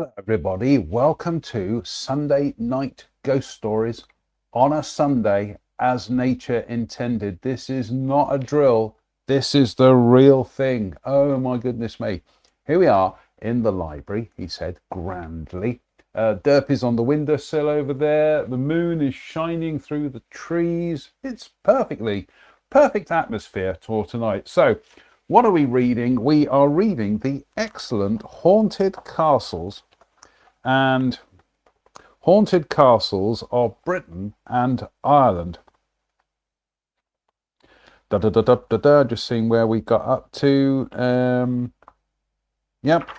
Hello everybody, welcome to Sunday Night Ghost Stories on a Sunday as nature intended. This is not a drill, this is the real thing. Oh my goodness me. Here we are in the library, he said grandly. Derp is on the windowsill over there, the moon is shining through the trees. It's perfect atmosphere for tonight. So what are we reading? We are reading the excellent Haunted Castles and Haunted Castles of Britain and Ireland. Just seeing where we got up to. Yep,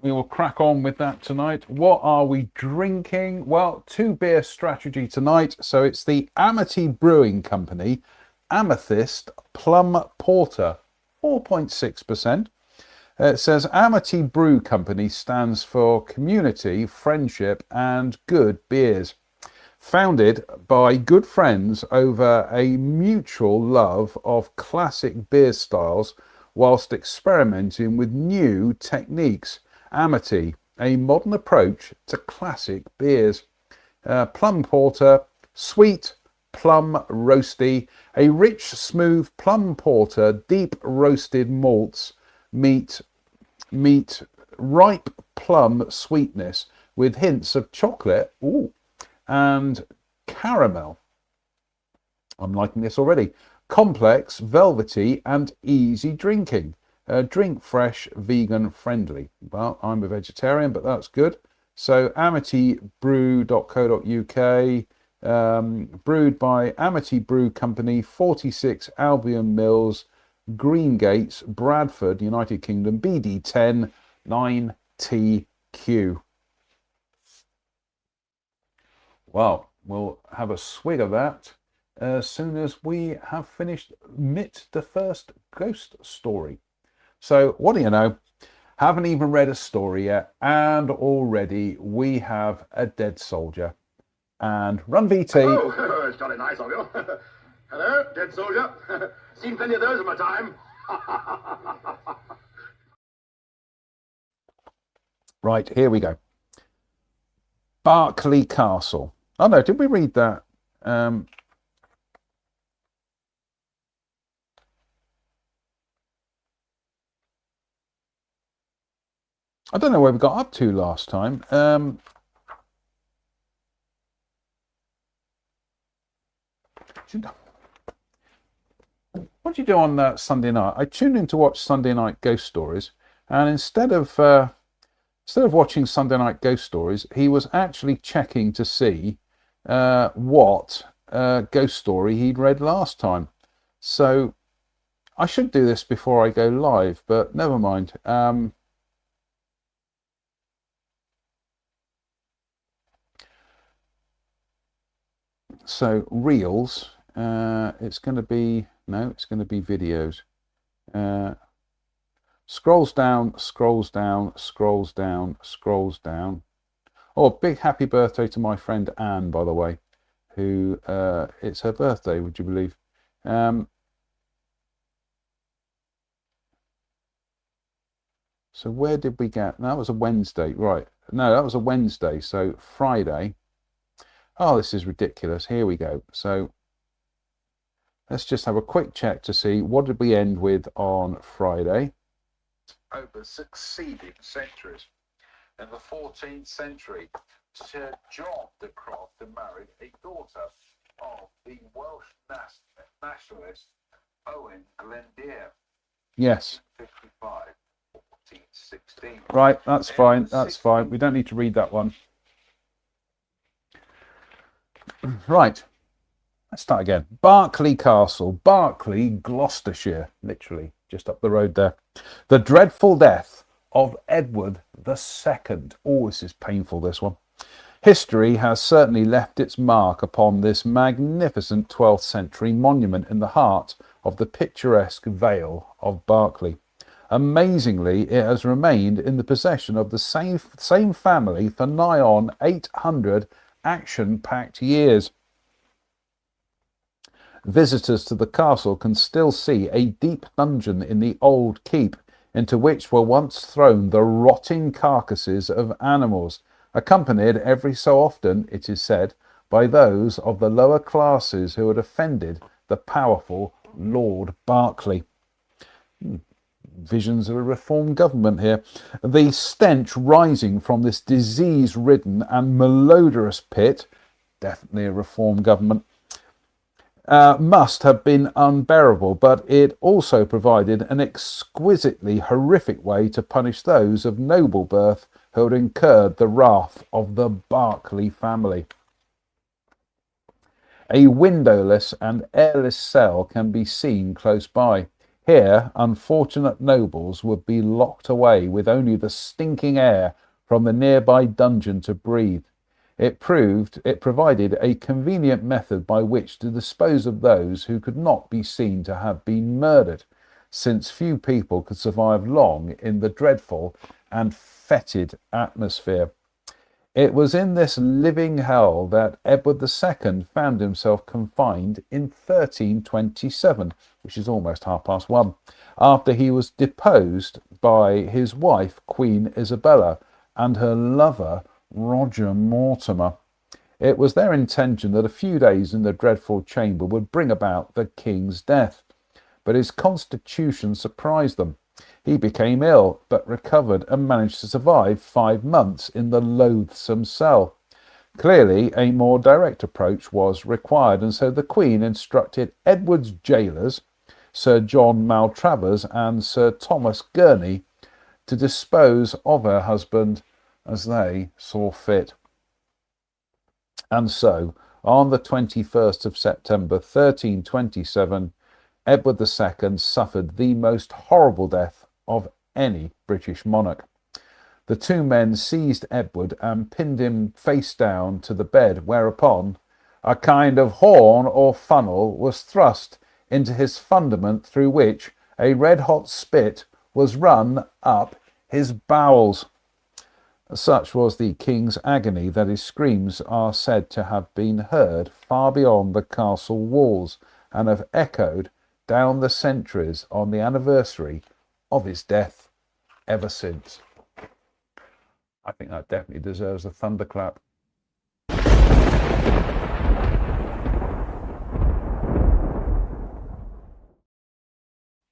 we will crack on with that tonight. What are we drinking? Well, 2-beer strategy tonight. So it's the Amity Brewing Company Amethyst Plum Porter. 4.6%. It says Amity Brew Company stands for community, friendship and good beers. Founded by good friends over a mutual love of classic beer styles whilst experimenting with new techniques. Amity, a modern approach to classic beers. Plum Porter, sweet, plum roasty, a rich smooth plum porter, deep roasted malts meet ripe plum sweetness with hints of chocolate and caramel. I'm liking this already. Complex, velvety and easy drinking. Drink fresh, vegan friendly. Well, I'm a vegetarian, but that's good. So amitybrew.co.uk. Brewed by Amity Brew Company, 46 Albion Mills, Greengates, Bradford, United Kingdom, BD10 9TQ. Well, we'll have a swig of that as soon as we have finished the first ghost story. So what do you know? Haven't even read a story yet, and already we have a dead soldier. And Run VT. Oh, it's jolly nice of you. Hello, dead soldier. Seen plenty of those in my time. Right, here we go. Berkeley Castle. Oh no, did we read that? I don't know where we got up to last time. What do you do on Sunday night? I tuned in to watch Sunday Night Ghost Stories, and instead of watching Sunday Night Ghost Stories, he was actually checking to see what ghost story he'd read last time. So I should do this before I go live, but never mind. So reels, it's going to be videos. Scrolls down. Oh, big happy birthday to my friend Anne, by the way, who it's her birthday, would you believe? So where did we get? No, that was a Wednesday, right? No, that was a Wednesday. So Friday. Oh, this is ridiculous. Here we go. So let's just have a quick check to see what did we end with on Friday. Over succeeding centuries. In the 14th century, Sir John de Croft married a daughter of the Welsh nationalist Owen Glendear. Yes. 55, 1416. Right, that's fine. That's fine. We don't need to read that one. Right. Let's start again. Berkeley Castle, Berkeley, Gloucestershire, literally just up the road there. The dreadful death of Edward II. Oh, this is painful, this one. History has certainly left its mark upon this magnificent 12th century monument in the heart of the picturesque Vale of Berkeley. Amazingly, it has remained in the possession of the same family for nigh on 800 action-packed years. Visitors to the castle can still see a deep dungeon in the old keep into which were once thrown the rotting carcasses of animals, accompanied every so often, it is said, by those of the lower classes who had offended the powerful Lord Berkeley. Visions of a reformed government here. The stench rising from this disease-ridden and malodorous pit, definitely a reformed government, must have been unbearable, but it also provided an exquisitely horrific way to punish those of noble birth who had incurred the wrath of the Berkeley family. A windowless and airless cell can be seen close by. Here, unfortunate nobles would be locked away with only the stinking air from the nearby dungeon to breathe. It provided a convenient method by which to dispose of those who could not be seen to have been murdered, since few people could survive long in the dreadful and fetid atmosphere. It was in this living hell that Edward II found himself confined in 1327, which is almost 1:30, after he was deposed by his wife, Queen Isabella, and her lover, Roger Mortimer. It was their intention that a few days in the dreadful chamber would bring about the king's death, but his constitution surprised them. He became ill, but recovered and managed to survive 5 months in the loathsome cell. Clearly, a more direct approach was required, and so the Queen instructed Edward's jailers, Sir John Maltravers and Sir Thomas Gurney, to dispose of her husband as they saw fit. And so, on the 21st of September 1327, Edward II suffered the most horrible death of any British monarch. The two men seized Edward and pinned him face down to the bed, whereupon a kind of horn or funnel was thrust into his fundament, through which a red-hot spit was run up his bowels. Such was the king's agony that his screams are said to have been heard far beyond the castle walls, and have echoed down the centuries on the anniversary of his death ever since. I think that definitely deserves a thunderclap.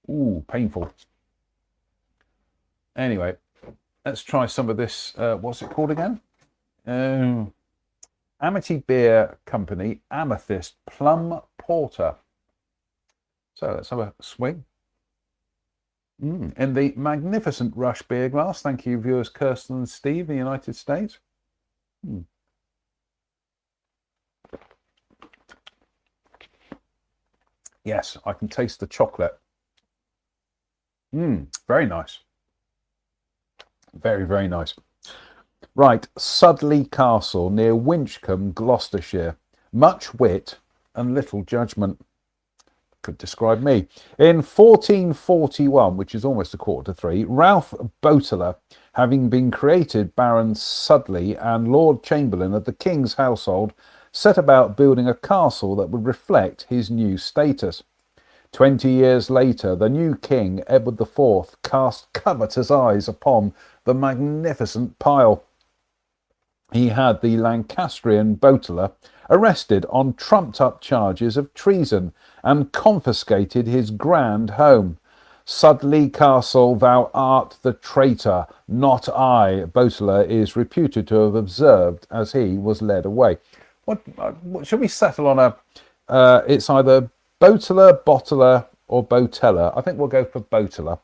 Ooh, painful. Anyway, let's try some of this. What's it called again? Amity Beer Company Amethyst Plum Porter. So let's have a swing. In the magnificent Rush beer glass. Thank you, viewers Kirsten and Steve in the United States. Yes, I can taste the chocolate. Very nice. Very, very nice. Right, Sudley Castle near Winchcombe, Gloucestershire. Much wit and little judgment. Could describe me. In 1441, which is almost 2:45, Ralph Boteler, having been created Baron Sudley and Lord Chamberlain of the King's household, set about building a castle that would reflect his new status. 20 years later, the new king, Edward IV, cast covetous eyes upon the magnificent pile. He had the Lancastrian Boteler arrested on trumped-up charges of treason and confiscated his grand home. Sudley Castle, thou art the traitor, not I, Boteler is reputed to have observed as he was led away. What should we settle on a... it's either Boteler, Boteler, or Botella. I think we'll go for Boteler.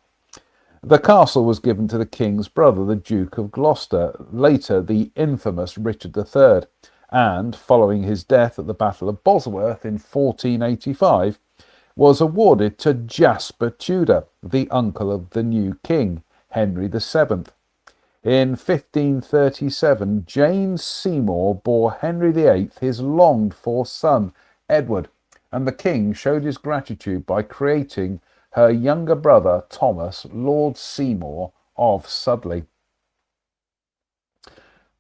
The castle was given to the king's brother, the Duke of Gloucester, later the infamous Richard III, and, following his death at the Battle of Bosworth in 1485, was awarded to Jasper Tudor, the uncle of the new king, Henry VII. In 1537, Jane Seymour bore Henry VIII his longed-for son, Edward, and the king showed his gratitude by creating her younger brother, Thomas, Lord Seymour of Sudley.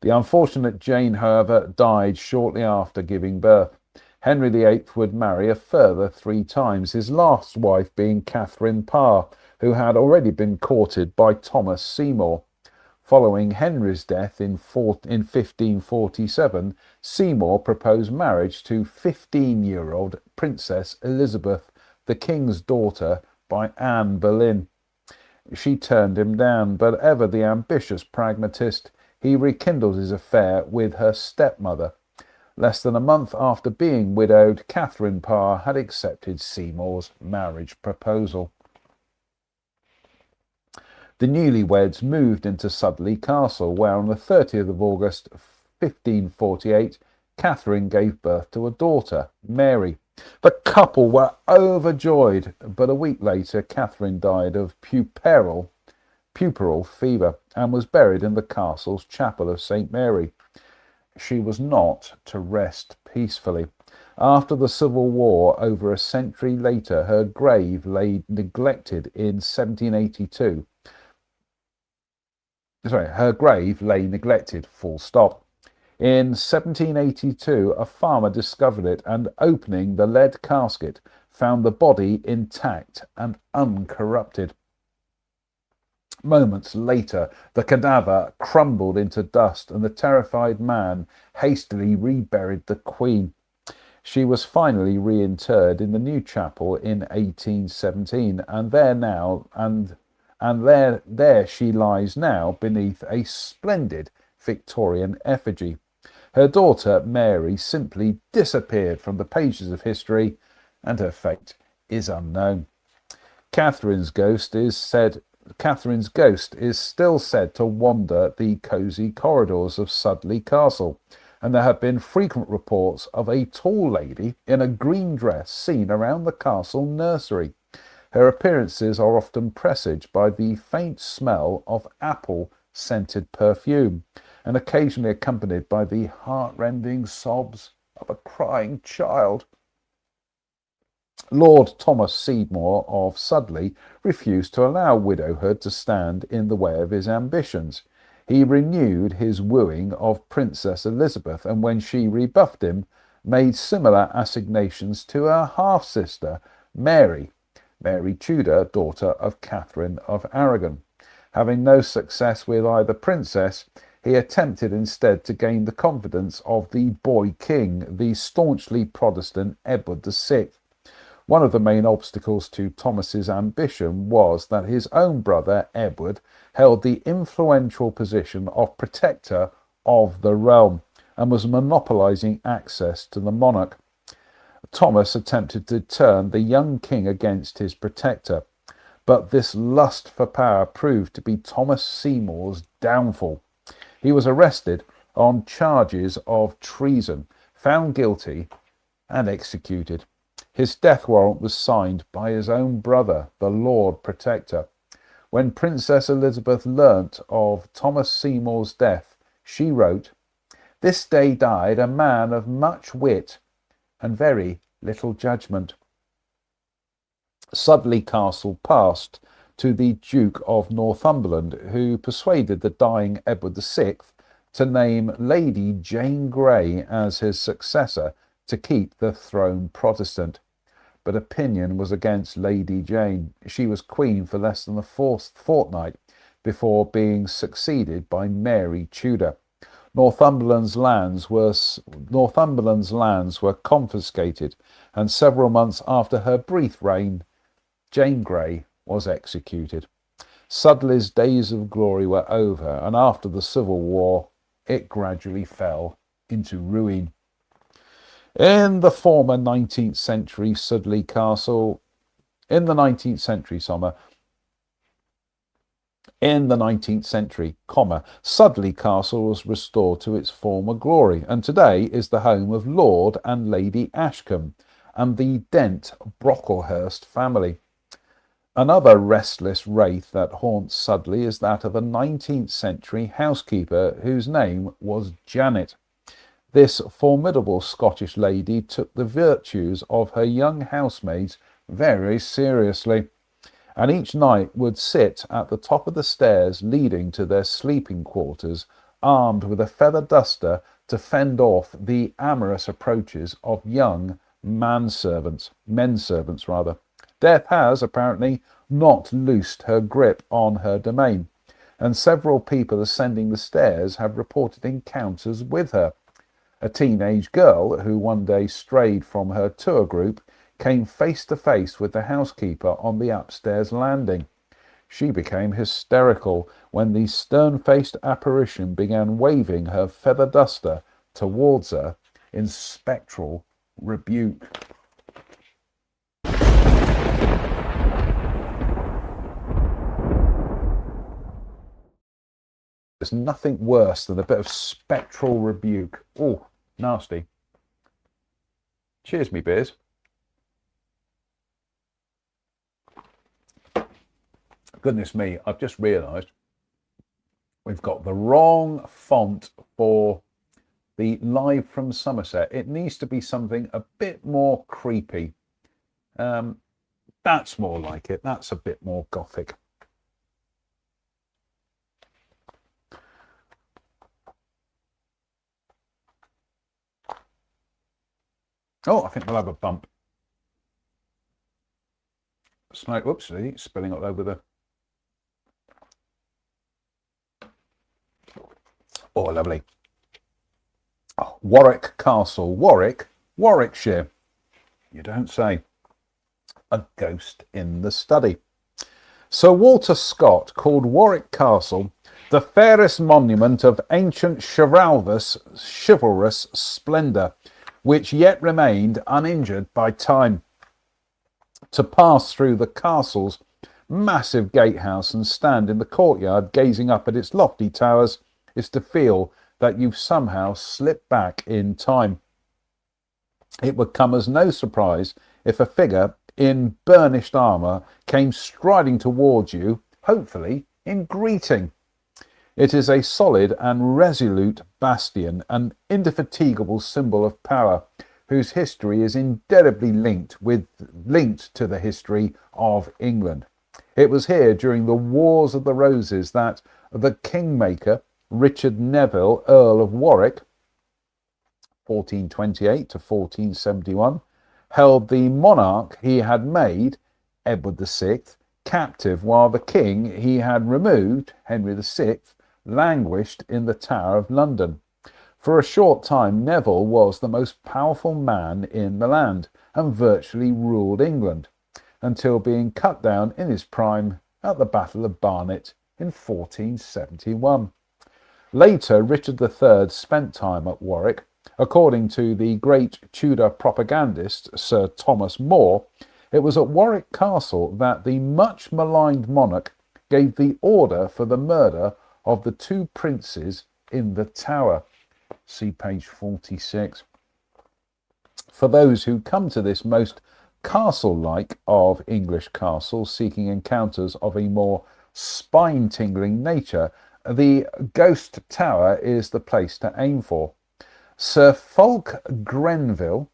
The unfortunate Jane, however, died shortly after giving birth. Henry VIII would marry a further 3 times, his last wife being Catherine Parr, who had already been courted by Thomas Seymour. Following Henry's death in 1547, Seymour proposed marriage to 15-year-old Princess Elizabeth, the king's daughter, by Anne Boleyn. She turned him down, but ever the ambitious pragmatist, he rekindled his affair with her stepmother. Less than a month after being widowed, Catherine Parr had accepted Seymour's marriage proposal. The newlyweds moved into Sudley Castle, where on the 30th of August 1548, Catherine gave birth to a daughter, Mary. The couple were overjoyed, but a week later Catherine died of puerperal fever and was buried in the castle's chapel of St. Mary. She was not to rest peacefully. After the Civil War, over a century later, her grave lay neglected in 1782. Her grave lay neglected, full stop. In 1782, a farmer discovered it and, opening the lead casket, found the body intact and uncorrupted. Moments later, the cadaver crumbled into dust and the terrified man hastily reburied the Queen. She was finally reinterred in the new chapel in 1817, and there she lies now beneath a splendid Victorian effigy. Her daughter Mary simply disappeared from the pages of history, and her fate is unknown. Catherine's ghost is still said to wander the cosy corridors of Sudley Castle, and there have been frequent reports of a tall lady in a green dress seen around the castle nursery. Her appearances are often presaged by the faint smell of apple-scented perfume, and occasionally accompanied by the heart-rending sobs of a crying child. Lord Thomas Seymour of Sudley refused to allow widowhood to stand in the way of his ambitions. He renewed his wooing of Princess Elizabeth, and when she rebuffed him, made similar assignations to her half-sister, Mary Tudor, daughter of Catherine of Aragon. Having no success with either princess, he attempted instead to gain the confidence of the boy king, the staunchly Protestant Edward VI. One of the main obstacles to Thomas's ambition was that his own brother Edward held the influential position of protector of the realm and was monopolising access to the monarch. Thomas attempted to turn the young king against his protector, but this lust for power proved to be Thomas Seymour's downfall. He was arrested on charges of treason, found guilty, and executed. His death warrant was signed by his own brother, the Lord Protector. When Princess Elizabeth learnt of Thomas Seymour's death, she wrote, "This day died a man of much wit and very little judgment." Sudley Castle passed to the Duke of Northumberland, who persuaded the dying Edward VI to name Lady Jane Grey as his successor to keep the throne Protestant. But opinion was against Lady Jane. She was queen for less than a fortnight before being succeeded by Mary Tudor. Northumberland's lands were confiscated, and several months after her brief reign, Jane Grey was executed. Sudley's days of glory were over, and after the Civil War, it gradually fell into ruin. In the former 19th century Sudley Castle, In the 19th century, Sudley Castle was restored to its former glory, and today is the home of Lord and Lady Ashcombe and the Dent Brocklehurst family. Another restless wraith that haunts Sudley is that of a 19th century housekeeper whose name was Janet. This formidable Scottish lady took the virtues of her young housemaids very seriously, and each night would sit at the top of the stairs leading to their sleeping quarters, armed with a feather duster to fend off the amorous approaches of young men servants. Death has, apparently, not loosed her grip on her domain, and several people ascending the stairs have reported encounters with her. A teenage girl who one day strayed from her tour group came face to face with the housekeeper on the upstairs landing. She became hysterical when the stern-faced apparition began waving her feather duster towards her in spectral rebuke. There's nothing worse than a bit of spectral rebuke. Oh, nasty. Cheers, me beers. Goodness me, I've just realised we've got the wrong font for the Live from Somerset. It needs to be something a bit more creepy. That's more like it. That's a bit more gothic. Oh, I think we'll have a bump. Smoke, whoops, spilling all over the... Oh, lovely. Oh, Warwick Castle. Warwick, Warwickshire. You don't say. A ghost in the study. Sir Walter Scott called Warwick Castle the fairest monument of ancient chivalrous splendour, which yet remained uninjured by time. To pass through the castle's massive gatehouse and stand in the courtyard gazing up at its lofty towers is to feel that you've somehow slipped back in time. It would come as no surprise if a figure in burnished armour came striding towards you, hopefully in greeting. It is a solid and resolute bastion, an indefatigable symbol of power, whose history is indelibly linked to the history of England. It was here during the Wars of the Roses that the Kingmaker, Richard Neville, Earl of Warwick, 1428 to 1471, held the monarch he had made, Edward VI, captive, while the king he had removed, Henry VI, languished in the Tower of London. For a short time, Neville was the most powerful man in the land and virtually ruled England, until being cut down in his prime at the Battle of Barnet in 1471. Later, Richard III spent time at Warwick. According to the great Tudor propagandist Sir Thomas More, it was at Warwick Castle that the much maligned monarch gave the order for the murder of the two princes in the Tower. See page 46. For those who come to this most castle-like of English castles seeking encounters of a more spine-tingling nature, the Ghost Tower is the place to aim for. Sir Fulke Greville,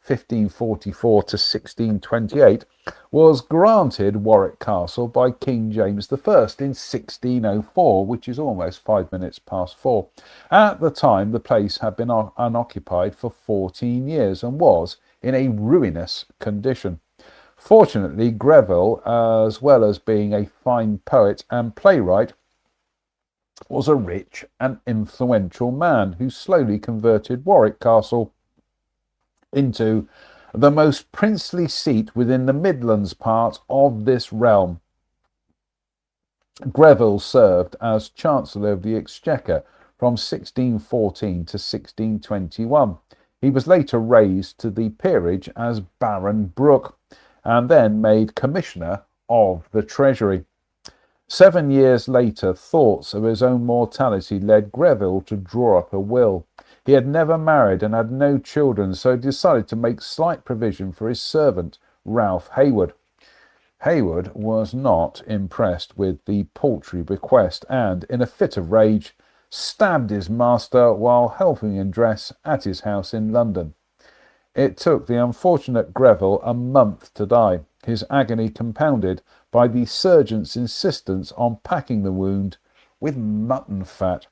1544 to 1628, was granted Warwick Castle by King James I in 1604, which is almost 5 minutes past 4. At the time, the place had been unoccupied for 14 years and was in a ruinous condition. Fortunately, Greville, as well as being a fine poet and playwright, was a rich and influential man who slowly converted Warwick Castle into the most princely seat within the Midlands part of this realm. Greville served as Chancellor of the Exchequer from 1614 to 1621. He was later raised to the peerage as Baron Brooke, and then made Commissioner of the Treasury. 7 years later, thoughts of his own mortality led Greville to draw up a will. He had never married and had no children, so he decided to make slight provision for his servant, Ralph Hayward. Hayward was not impressed with the paltry bequest and, in a fit of rage, stabbed his master while helping him dress at his house in London. It took the unfortunate Greville a month to die, his agony compounded by the surgeon's insistence on packing the wound with mutton fat.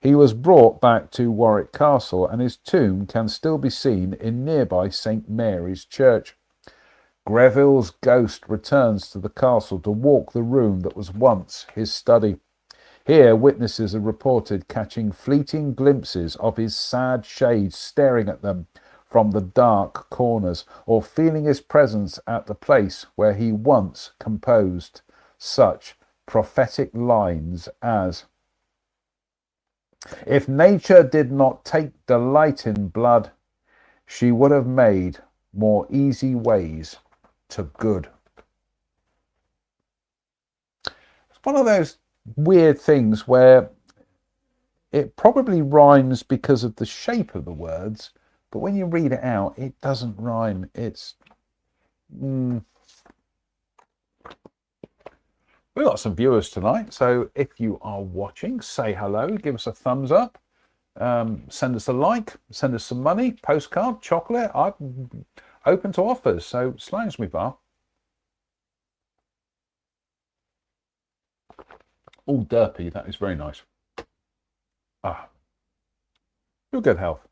He was brought back to Warwick Castle, and his tomb can still be seen in nearby St Mary's Church. Greville's ghost returns to the castle to walk the room that was once his study. Here, witnesses are reported catching fleeting glimpses of his sad shade staring at them from the dark corners, or feeling his presence at the place where he once composed such prophetic lines as, "If nature did not take delight in blood, she would have made more easy ways to good." It's one of those weird things where it probably rhymes because of the shape of the words, but when you read it out, it doesn't rhyme. It's we've got some viewers tonight, so if you are watching, say hello, give us a thumbs up, send us a like, send us some money, postcard, chocolate. I'm open to offers, so slangs me bar. All derpy, that is very nice. Your good health.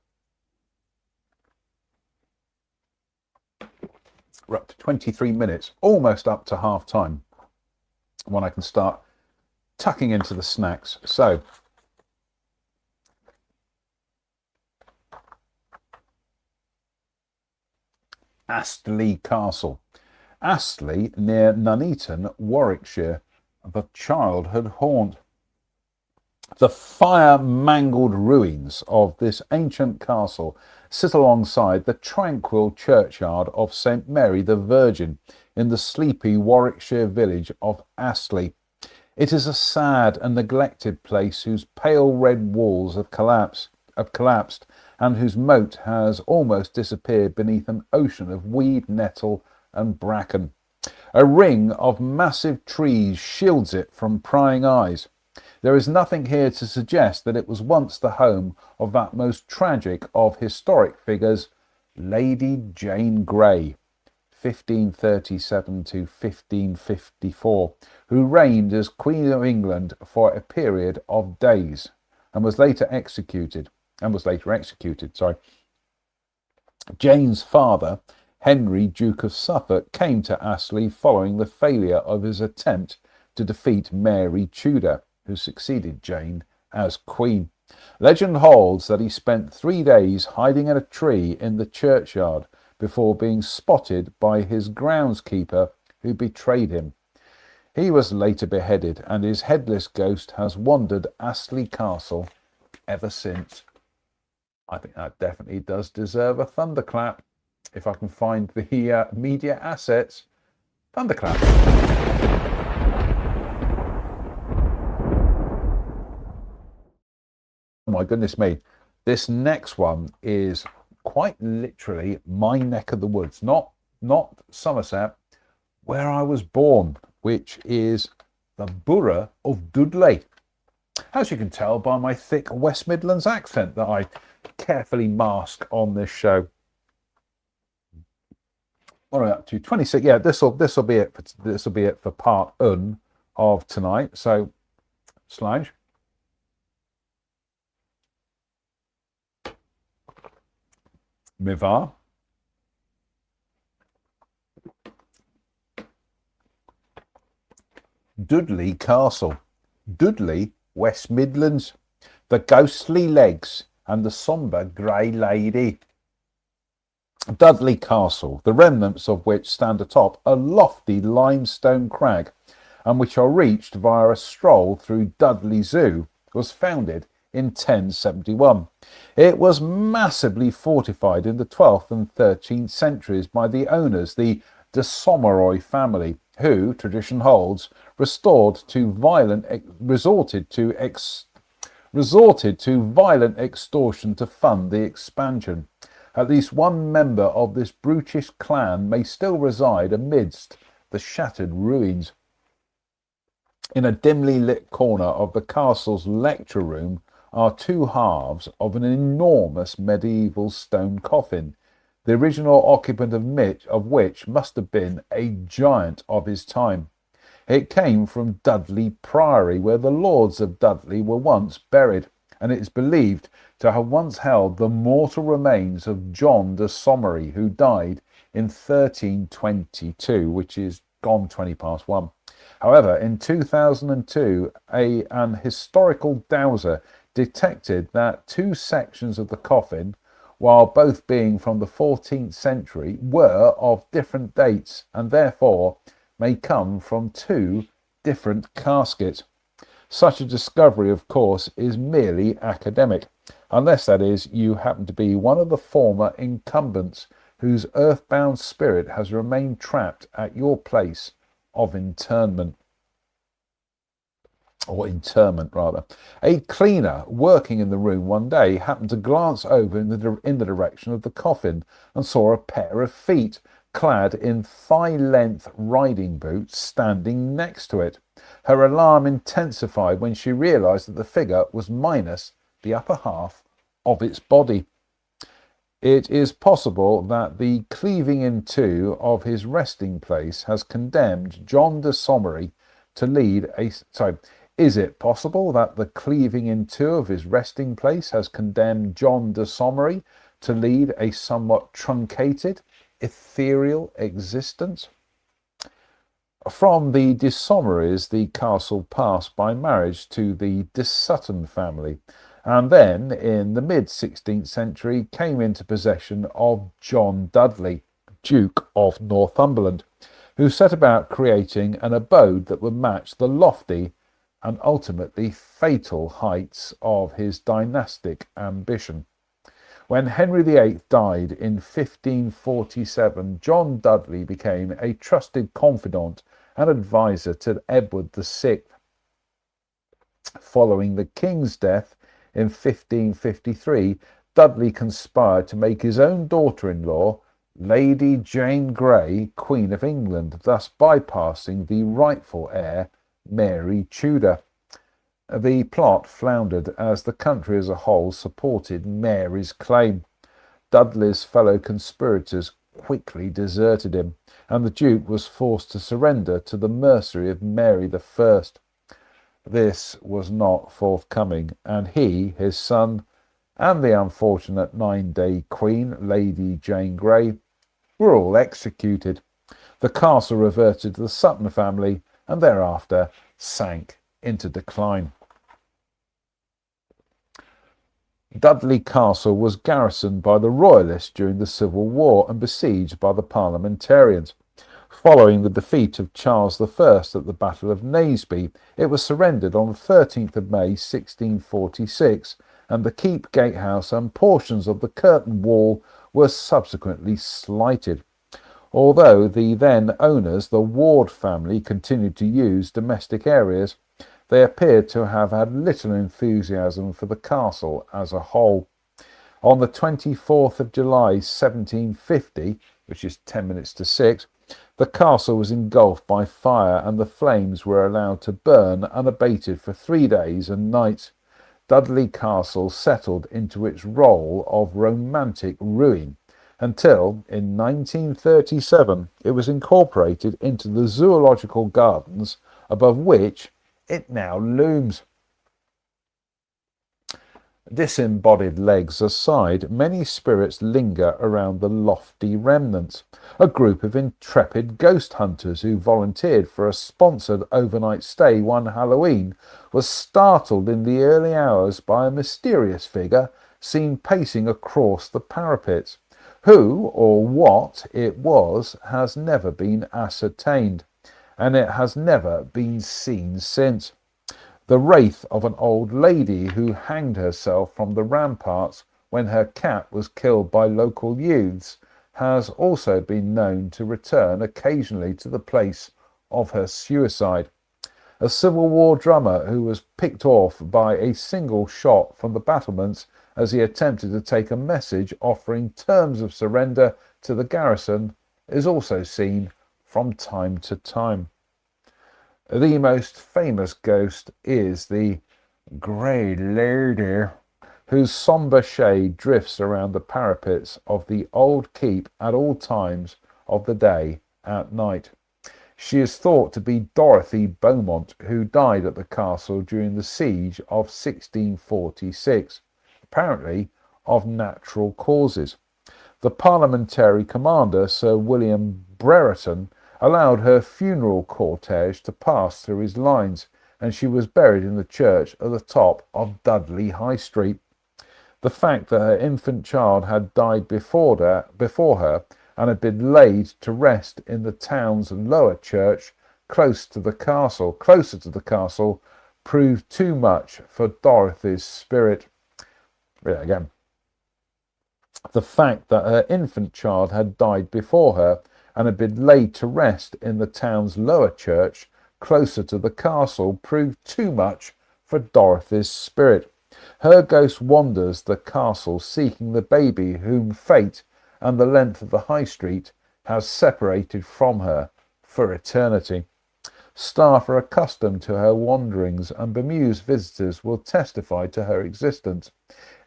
We're up to 23 minutes, almost up to half time, when I can start tucking into the snacks. So, Astley Castle. Astley, near Nuneaton, Warwickshire, the childhood haunt. The fire-mangled ruins of this ancient castle sit alongside the tranquil churchyard of St Mary the Virgin in the sleepy Warwickshire village of Astley. It is a sad and neglected place whose pale red walls have collapsed and whose moat has almost disappeared beneath an ocean of weed, nettle and bracken. A ring of massive trees shields it from prying eyes. There is nothing here to suggest that it was once the home of that most tragic of historic figures, Lady Jane Grey, 1537 to 1554, who reigned as Queen of England for a period of days and was later executed. Jane's father, Henry, Duke of Suffolk, came to Astley following the failure of his attempt to defeat Mary Tudor, who succeeded Jane as Queen. Legend holds that he spent 3 days hiding in a tree in the churchyard before being spotted by his groundskeeper, who betrayed him. He was later beheaded, and his headless ghost has wandered Astley Castle ever since. I think that definitely does deserve a thunderclap. If I can find the media assets, thunderclap. Oh my goodness me. This next one is quite literally my neck of the woods, not Somerset, where I was born, which is the borough of Dudley. As you can tell by my thick West Midlands accent that I carefully mask on this show. What are we up to? 26. Yeah, this will be it for part 1 of tonight. So, Slange. Mivar. Dudley Castle. Dudley, West Midlands. The ghostly legs and the sombre grey lady. Dudley Castle, the remnants of which stand atop a lofty limestone crag and which are reached via a stroll through Dudley Zoo, was founded in 1071. It was massively fortified in the 12th and 13th centuries by the owners, the de Someroy family, who, tradition holds, resorted to violent extortion to fund the expansion. At least one member of this brutish clan may still reside amidst the shattered ruins. In a dimly lit corner of the castle's lecture room are 2 halves of an enormous medieval stone coffin, the original occupant of which must have been a giant of his time. It came from Dudley Priory, where the lords of Dudley were once buried, and it is believed to have once held the mortal remains of John de Somery, who died in 1322, which is gone 20 past 1. However, in 2002, an historical dowser detected that two sections of the coffin, while both being from the 14th century, were of different dates and therefore may come from two different caskets. Such a discovery, of course, is merely academic, unless, that is, you happen to be one of the former incumbents whose earthbound spirit has remained trapped at your place of interment. Or interment, rather. A cleaner working in the room one day happened to glance over in the direction of the coffin and saw a pair of feet clad in thigh-length riding boots standing next to it. Her alarm intensified when she realised that the figure was minus the upper half of its body. It is possible that the cleaving in two of his resting place has condemned John de Somery to lead a... Is it possible that the cleaving in two of his resting place has condemned John de Somery to lead a somewhat truncated, ethereal existence? From the de Somerys, the castle passed by marriage to the de Sutton family, and then in the mid-16th century came into possession of John Dudley, Duke of Northumberland, who set about creating an abode that would match the lofty and ultimately fatal heights of his dynastic ambition. When Henry VIII died in 1547, John Dudley became a trusted confidant and advisor to Edward VI. Following the king's death in 1553, Dudley conspired to make his own daughter-in-law, Lady Jane Grey, Queen of England, thus bypassing the rightful heir, Mary Tudor. The plot floundered as the country as a whole supported Mary's claim. Dudley's fellow conspirators quickly deserted him, and the Duke was forced to surrender to the mercy of Mary I. This was not forthcoming, and he, his son, and the unfortunate 9-day Queen, Lady Jane Grey, were all executed. The castle reverted to the Sutton family and thereafter sank into decline. Dudley Castle was garrisoned by the Royalists during the Civil War and besieged by the Parliamentarians. Following the defeat of Charles I at the Battle of Naseby, it was surrendered on the 13th of May 1646, and the keep gatehouse and portions of the curtain wall were subsequently slighted. Although the then owners, the Ward family, continued to use domestic areas, they appeared to have had little enthusiasm for the castle as a whole. On the 24th of July 1750, which is 10 minutes to 6, the castle was engulfed by fire and the flames were allowed to burn unabated for 3 days and nights. Dudley Castle settled into its role of romantic ruin until, in 1937, it was incorporated into the Zoological Gardens, above which it now looms. Disembodied legs aside, many spirits linger around the lofty remnants. A group of intrepid ghost hunters who volunteered for a sponsored overnight stay one Halloween was startled in the early hours by a mysterious figure seen pacing across the parapets. Who or what it was has never been ascertained, and it has never been seen since. The wraith of an old lady who hanged herself from the ramparts when her cat was killed by local youths has also been known to return occasionally to the place of her suicide. A Civil War drummer who was picked off by a single shot from the battlements as he attempted to take a message offering terms of surrender to the garrison is also seen from time to time. The most famous ghost is the Grey Lady, whose sombre shade drifts around the parapets of the old keep at all times of the day at night. She is thought to be Dorothy Beaumont, who died at the castle during the siege of 1646, apparently of natural causes. The parliamentary commander, Sir William Brereton, allowed her funeral cortege to pass through his lines, and she was buried in the church at the top of Dudley High Street. The fact that her infant child had died before her and had been laid to rest in the town's lower church closer to the castle, proved too much for Dorothy's spirit. Read it again. The fact that her infant child had died before her and had been laid to rest in the town's lower church closer to the castle proved too much for Dorothy's spirit. Her ghost wanders the castle seeking the baby whom fate and the length of the high street has separated from her for eternity. Staff are accustomed to her wanderings, and bemused visitors will testify to her existence.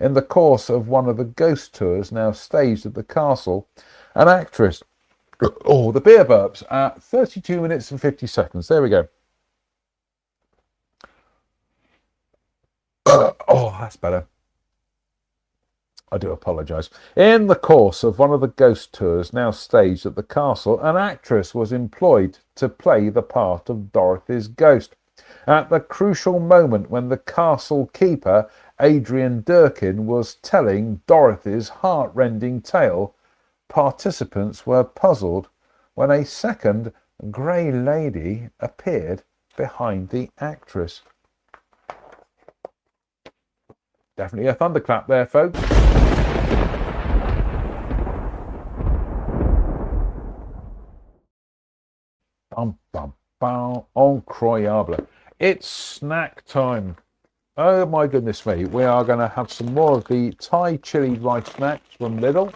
In the course of one of the ghost tours now staged at the castle, an actress... Oh, the beer burps at 32 minutes and 50 seconds. There we go. Oh, that's better. I do apologise. In the course of one of the ghost tours now staged at the castle, an actress was employed to play the part of Dorothy's ghost. At the crucial moment when the castle keeper, Adrian Durkin, was telling Dorothy's heart-rending tale, participants were puzzled when a second grey lady appeared behind the actress. Definitely a thunderclap there, folks. Bum, bum, bum. Incroyable. It's snack time. Oh my goodness me. We are going to have some more of the Thai chili rice snacks from Lidl.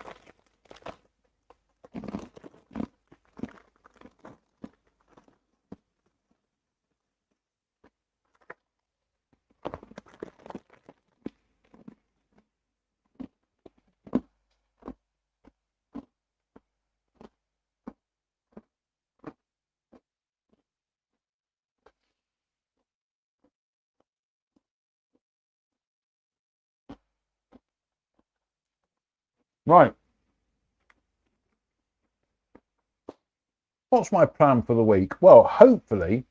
Right. What's my plan for the week? Well, hopefully,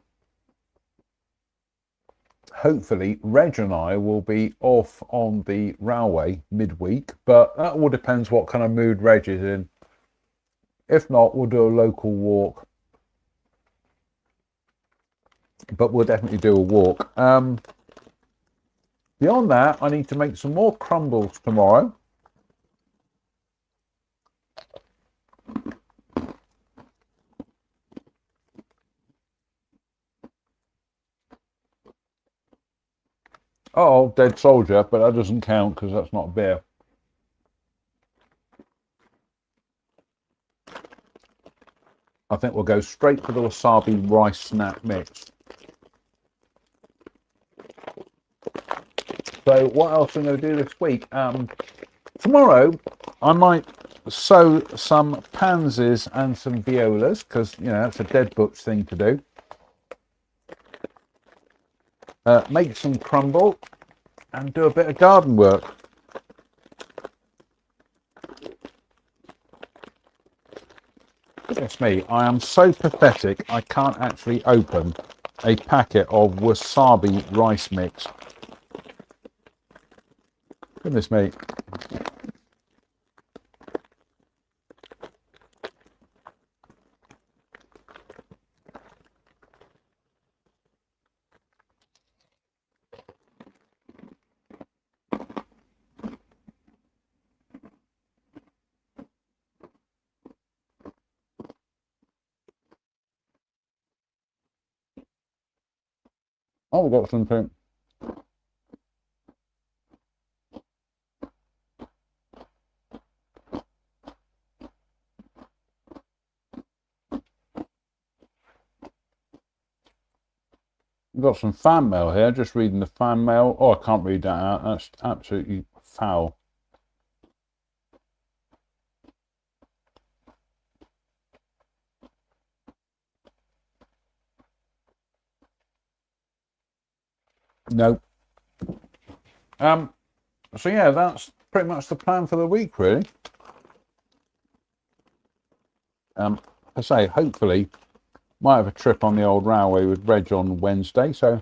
Reg and I will be off on the railway midweek, but that all depends what kind of mood Reg is in. If not, we'll do a local walk. But we'll definitely do a walk. Beyond that, I need to make some more crumbles tomorrow. Oh, Dead Soldier, but that doesn't count because that's not beer. I think we'll go straight for the wasabi rice snack mix. So what else am I going to do this week? Tomorrow I might sow some pansies and some violas because, you know, that's a dead butch thing to do. Make some crumble and do a bit of garden work. Goodness me, I am so pathetic I can't actually open a packet of wasabi rice mix. Goodness me. Oh, we've got something. We've got some fan mail here. Just reading the fan mail. Oh, I can't read that out. That's absolutely foul. No. So yeah, that's pretty much the plan for the week, really. I say, hopefully, might have a trip on the old railway with Reg on Wednesday, so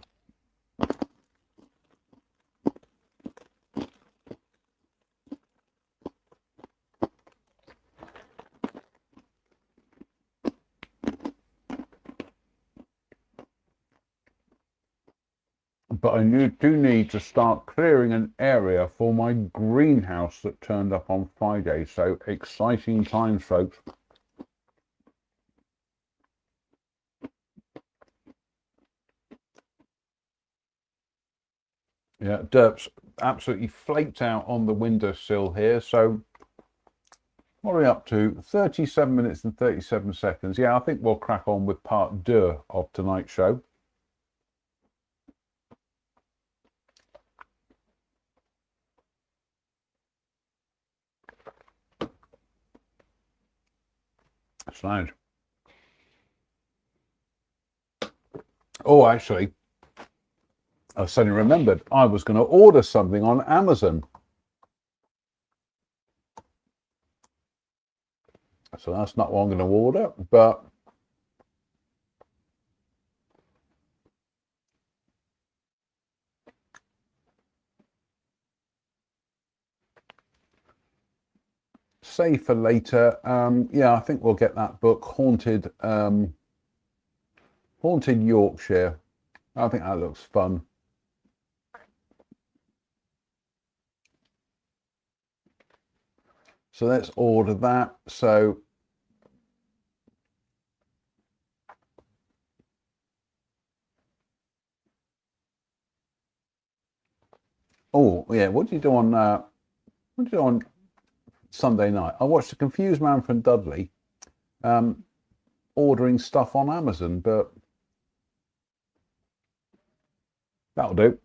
but I do need to start clearing an area for my greenhouse that turned up on Friday, so exciting times, folks. Yeah, dirt's absolutely flaked out on the windowsill here, so what are we up to? 37 minutes and 37 seconds. Yeah, I think we'll crack on with part 2 of tonight's show. Sound. Oh, actually, I suddenly remembered I was going to order something on Amazon. So that's not what I'm going to order, but save for later. Yeah, I think we'll get that book, Haunted Yorkshire. I think that looks fun. So let's order that. So oh yeah, what do you do on Sunday night? I watched The Confused Man from Dudley ordering stuff on Amazon, but that'll do.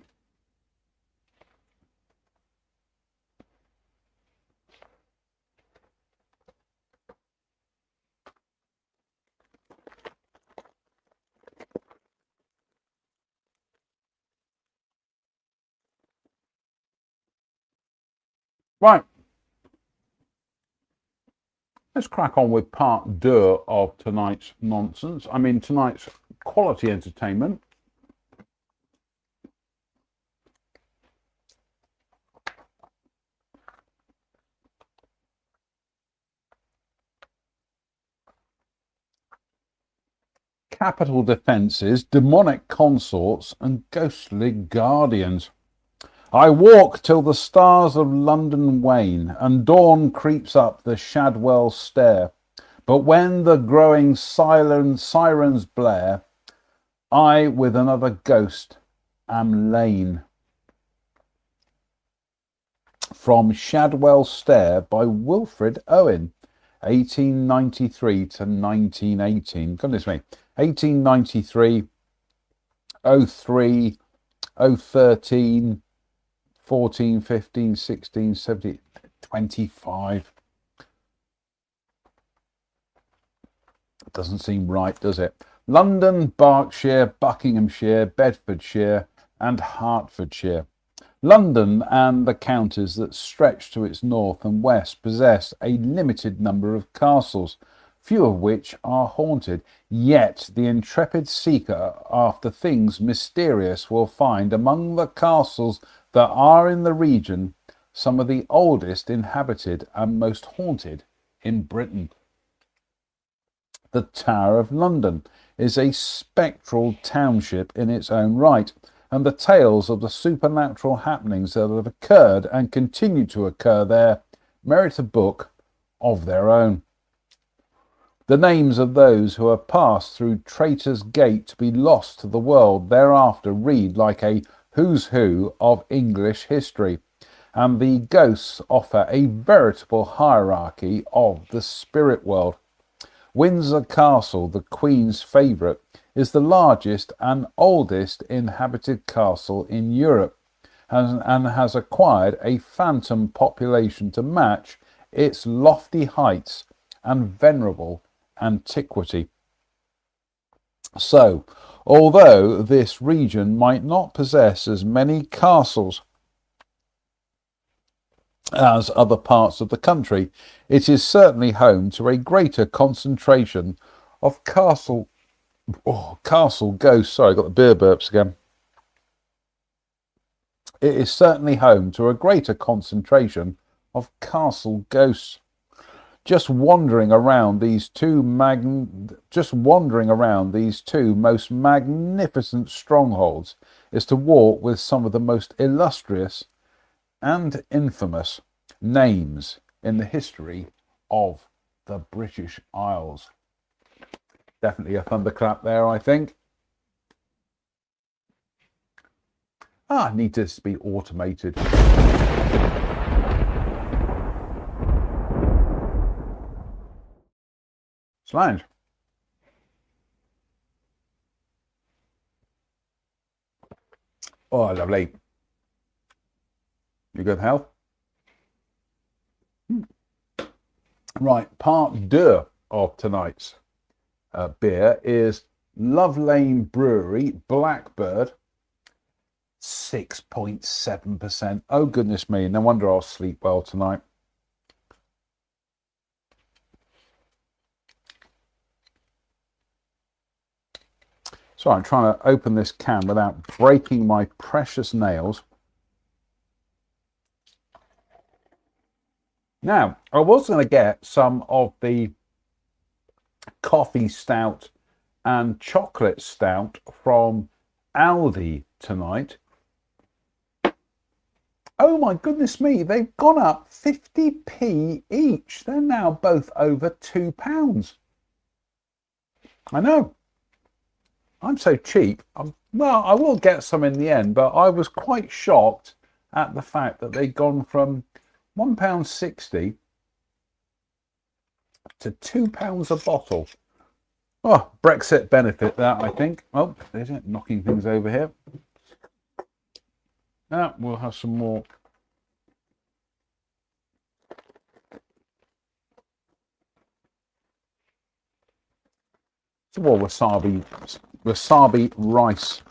Right. Let's crack on with part 2 of tonight's nonsense. I mean, tonight's quality entertainment. Capital defences, demonic consorts, and ghostly guardians. I walk till the stars of London wane, and dawn creeps up the Shadwell stair. But when the growing sirens blare, I with another ghost am lain. From Shadwell Stair by Wilfred Owen, 1893 to 1918. Goodness me, 1893, 03, 013, 14, 15, 16, 17, 25. Doesn't seem right, does it? London, Berkshire, Buckinghamshire, Bedfordshire, and Hertfordshire. London and the counties that stretch to its north and west possess a limited number of castles, few of which are haunted. Yet the intrepid seeker after things mysterious will find among the castles that are in the region some of the oldest inhabited and most haunted in Britain. The Tower of London is a spectral township in its own right, and the tales of the supernatural happenings that have occurred and continue to occur there merit a book of their own. The names of those who have passed through Traitor's Gate to be lost to the world thereafter read like a who's who of English history, and the ghosts offer a veritable hierarchy of the spirit world. Windsor Castle, the Queen's favourite, is the largest and oldest inhabited castle in Europe, and has acquired a phantom population to match its lofty heights and venerable antiquity. So, Although this region might not possess as many castles as other parts of the country, it is certainly home to a greater concentration of castle ghosts. Sorry, I got the beer burps again. It is certainly home to a greater concentration of castle ghosts. Just wandering around these two most magnificent strongholds is to walk with some of the most illustrious and infamous names in the history of the British Isles. Definitely a thunderclap there, I think. Need this to be automated. Slange. Oh, lovely. You good health? Right, part deux of tonight's beer is Love Lane Brewery Blackbird, 6.7%. Oh, goodness me. No wonder I'll sleep well tonight. So I'm trying to open this can without breaking my precious nails. Now, I was going to get some of the coffee stout and chocolate stout from Aldi tonight. Oh my goodness me, they've gone up 50p each. They're now both over £2. I know. I'm so cheap. Well, I will get some in the end, but I was quite shocked at the fact that they'd gone from £1.60 to £2 a bottle. Oh, Brexit benefit that, I think. Oh, there's it, knocking things over here. Now we'll have some more. Some more wasabi rice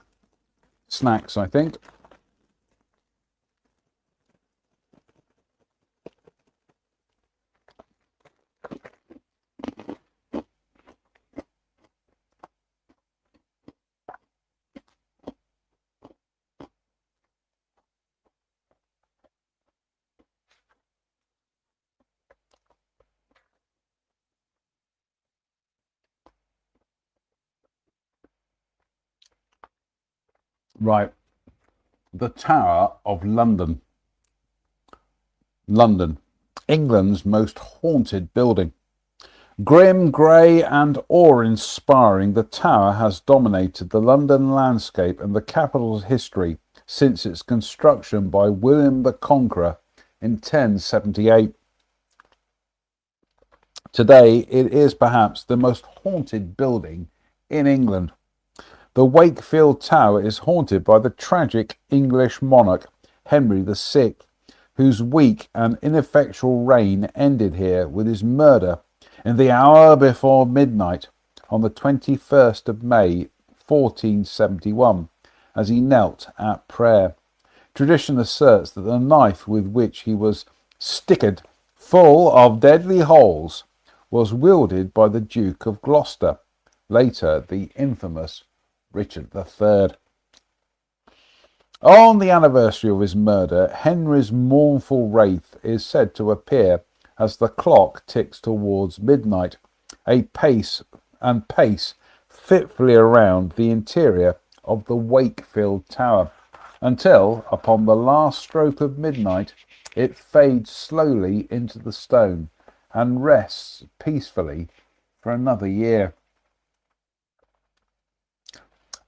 snacks, I think. Right, the Tower of London. London, England's most haunted building. Grim, grey and awe-inspiring, the tower has dominated the London landscape and the capital's history since its construction by William the Conqueror in 1078. Today, it is perhaps the most haunted building in England. The Wakefield Tower is haunted by the tragic English monarch Henry VI, whose weak and ineffectual reign ended here with his murder in the hour before midnight on the 21st of May 1471, as he knelt at prayer. Tradition asserts that the knife with which he was sticked full of deadly holes was wielded by the Duke of Gloucester, later the infamous Richard III. On the anniversary of his murder, Henry's mournful wraith is said to appear as the clock ticks towards midnight, pace fitfully around the interior of the Wakefield Tower, until, upon the last stroke of midnight, it fades slowly into the stone and rests peacefully for another year.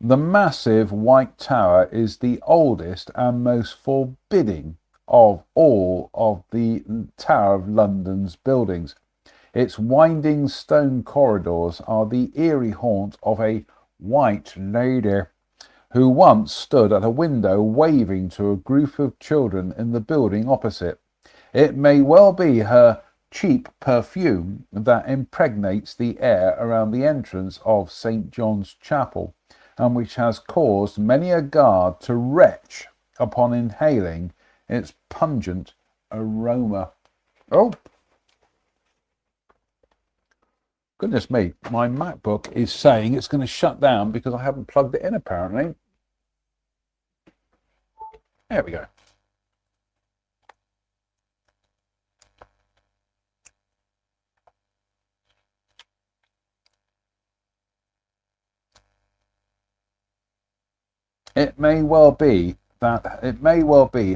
The massive White Tower is the oldest and most forbidding of all of the Tower of London's buildings. Its winding stone corridors are the eerie haunt of a white lady who once stood at a window waving to a group of children in the building opposite. It may well be her cheap perfume that impregnates the air around the entrance of St. John's Chapel, and which has caused many a guard to retch upon inhaling its pungent aroma. Oh, goodness me, my MacBook is saying it's going to shut down because I haven't plugged it in, apparently. There we go. It may well be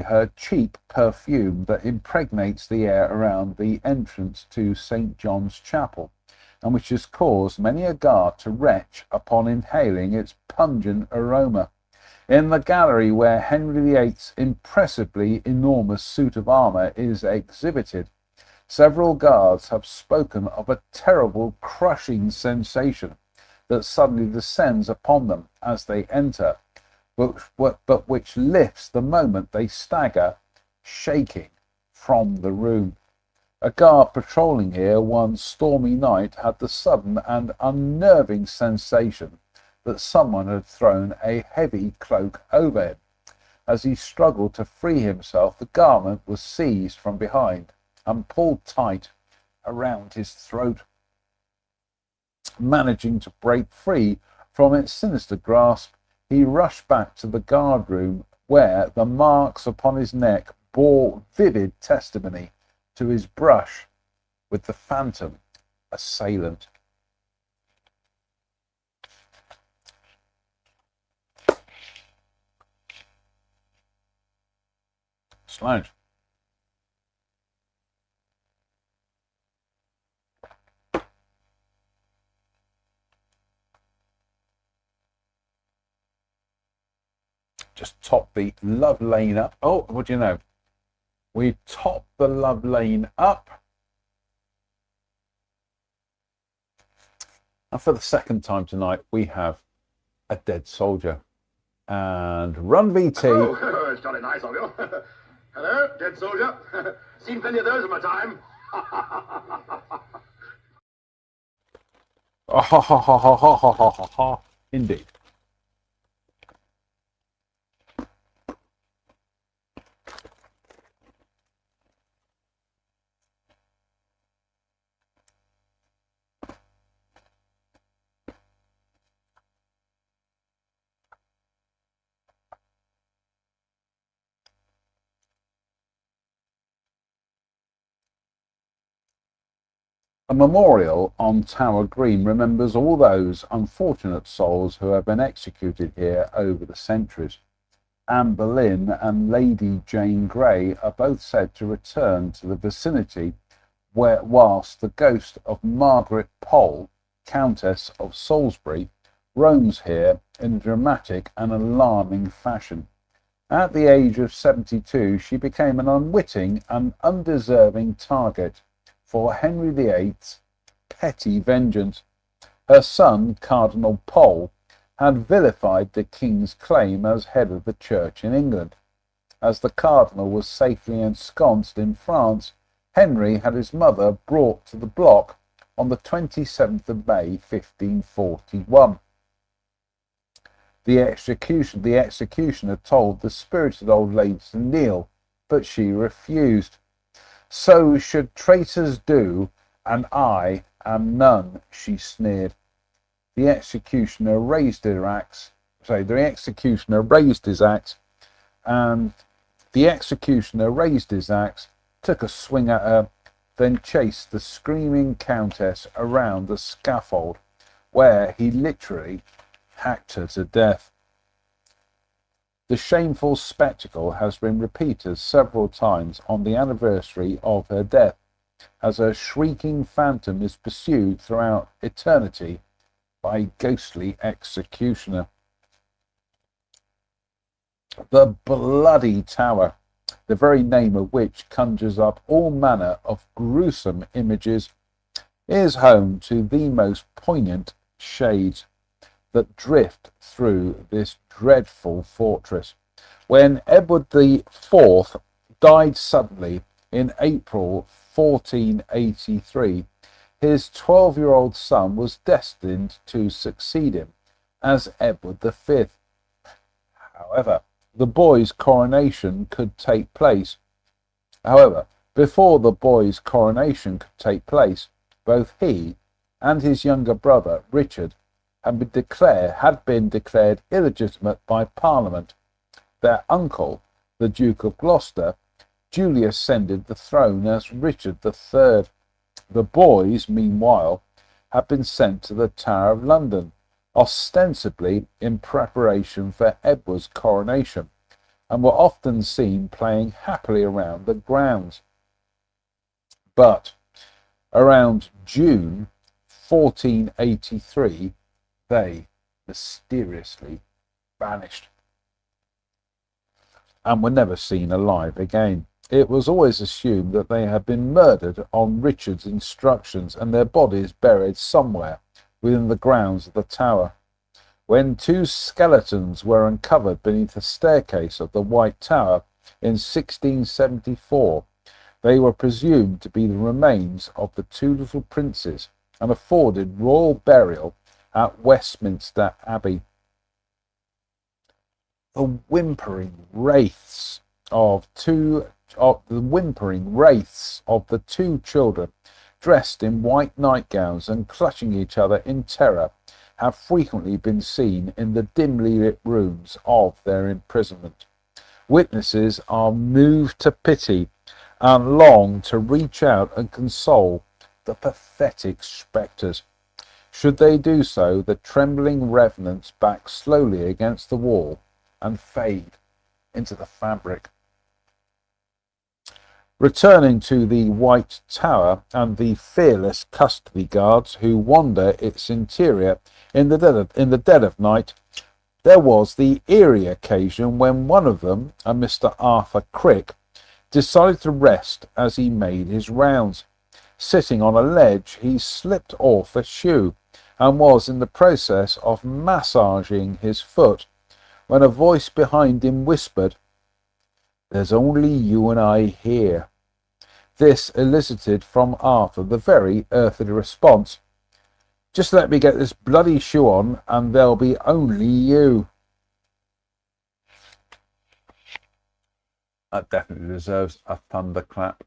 her cheap perfume that impregnates the air around the entrance to St. John's Chapel, and which has caused many a guard to retch upon inhaling its pungent aroma. In the gallery where Henry VIII's impressively enormous suit of armour is exhibited, several guards have spoken of a terrible crushing sensation that suddenly descends upon them as they enter, but which lifts the moment they stagger, shaking, from the room. A guard patrolling here one stormy night had the sudden and unnerving sensation that someone had thrown a heavy cloak over him. As he struggled to free himself, the garment was seized from behind and pulled tight around his throat. Managing to break free from its sinister grasp, he rushed back to the guard room, where the marks upon his neck bore vivid testimony to his brush with the phantom assailant. Slouch. Just top the Love Lane up. Oh, what do you know? We top the Love Lane up. And for the second time tonight, we have a dead soldier. And Run VT. Oh, it's jolly nice of you. Hello, dead soldier. Seen plenty of those in my time. Oh, ha, ha, ha, ha, ha, ha, ha, ha, ha. Indeed. A memorial on Tower Green remembers all those unfortunate souls who have been executed here over the centuries. Anne Boleyn and Lady Jane Grey are both said to return to the vicinity whilst the ghost of Margaret Pole, Countess of Salisbury, roams here in a dramatic and alarming fashion. At the age of 72, she became an unwitting and undeserving target for Henry VIII's petty vengeance. Her son, Cardinal Pole, had vilified the king's claim as head of the church in England. As the cardinal was safely ensconced in France, Henry had his mother brought to the block on the 27th of May, 1541. The executioner told the spirited old lady to kneel, but she refused. "So should traitors do, and I am none," she sneered. The executioner raised his axe, and the executioner raised his axe, took a swing at her, then chased the screaming countess around the scaffold, where he literally hacked her to death. The shameful spectacle has been repeated several times on the anniversary of her death, as her shrieking phantom is pursued throughout eternity by a ghostly executioner. The Bloody Tower, the very name of which conjures up all manner of gruesome images, is home to the most poignant shades that drift through this dreadful fortress. When Edward IV died suddenly in April 1483, his 12-year-old son was destined to succeed him as Edward V. However, the boy's coronation could take place. However, before the boy's coronation could take place, both he and his younger brother Richard had been declared illegitimate by Parliament. Their uncle, the Duke of Gloucester, duly ascended the throne as Richard III. The boys, meanwhile, had been sent to the Tower of London, ostensibly in preparation for Edward's coronation, and were often seen playing happily around the grounds. But around June 1483, they mysteriously vanished and were never seen alive again. It was always assumed that they had been murdered on Richard's instructions and their bodies buried somewhere within the grounds of the tower. When two skeletons were uncovered beneath the staircase of the White Tower in 1674, they were presumed to be the remains of the two little princes and afforded royal burial at Westminster Abbey. The whimpering wraiths of the two children, dressed in white nightgowns and clutching each other in terror, have frequently been seen in the dimly lit rooms of their imprisonment. Witnesses are moved to pity and long to reach out and console the pathetic spectres. Should they do so, the trembling revenants back slowly against the wall and fade into the fabric. Returning to the White Tower and the fearless custody guards who wander its interior in the dead of night, there was the eerie occasion when one of them, a Mr. Arthur Crick, decided to rest as he made his rounds. Sitting on a ledge, he slipped off a shoe and was in the process of massaging his foot when a voice behind him whispered, "There's only you and I here." This elicited from Arthur the very earthly response, "Just let me get this bloody shoe on and there'll be only you." That definitely deserves a thunderclap.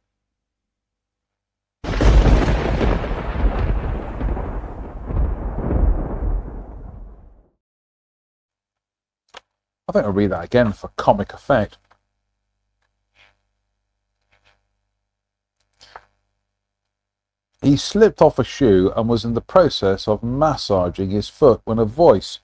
I think I'll read that again for comic effect. He slipped off a shoe and was in the process of massaging his foot when a voice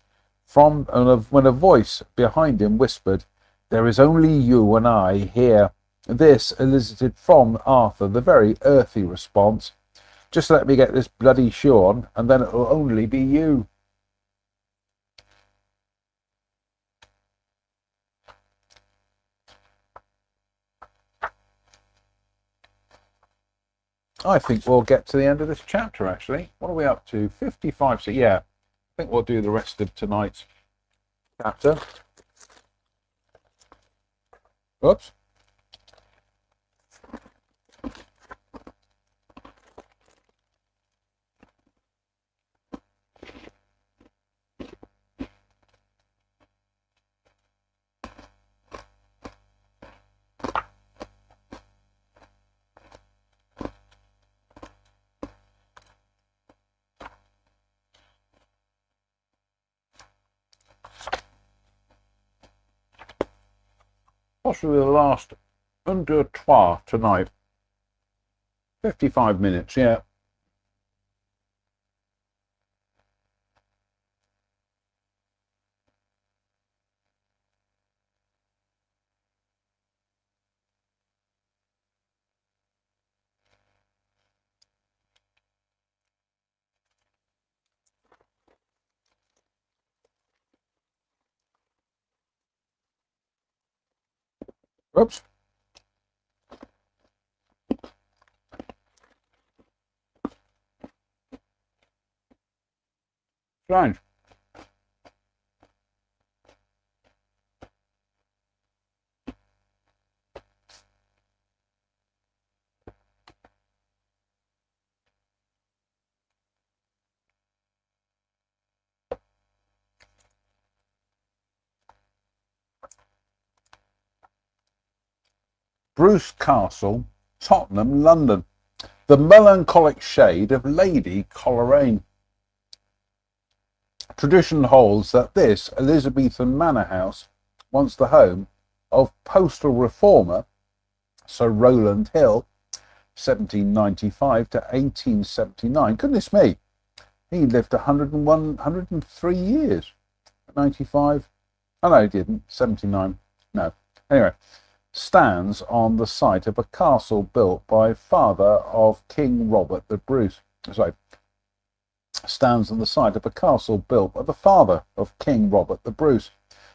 behind him whispered, "There is only you and I here." This elicited from Arthur the very earthy response, "Just let me get this bloody shoe on and then it'll only be you." I think we'll get to the end of this chapter, actually. What are we up to? 55. So, yeah, I think we'll do the rest of tonight's chapter. Oops. Possibly the last un deux trois tonight. 55 minutes, yeah. Oops. Strange. Bruce Castle, Tottenham, London. The melancholic shade of Lady Coleraine. Tradition holds that this Elizabethan manor house, once the home of postal reformer Sir Rowland Hill, 1795 to 1879. Goodness me, he lived 103 years. 95? Oh no, he didn't. 79. No. Anyway, stands on the site of a castle built by father of King Robert the Bruce. Sorry. Stands on the site of a castle built by the father of King Robert the Bruce.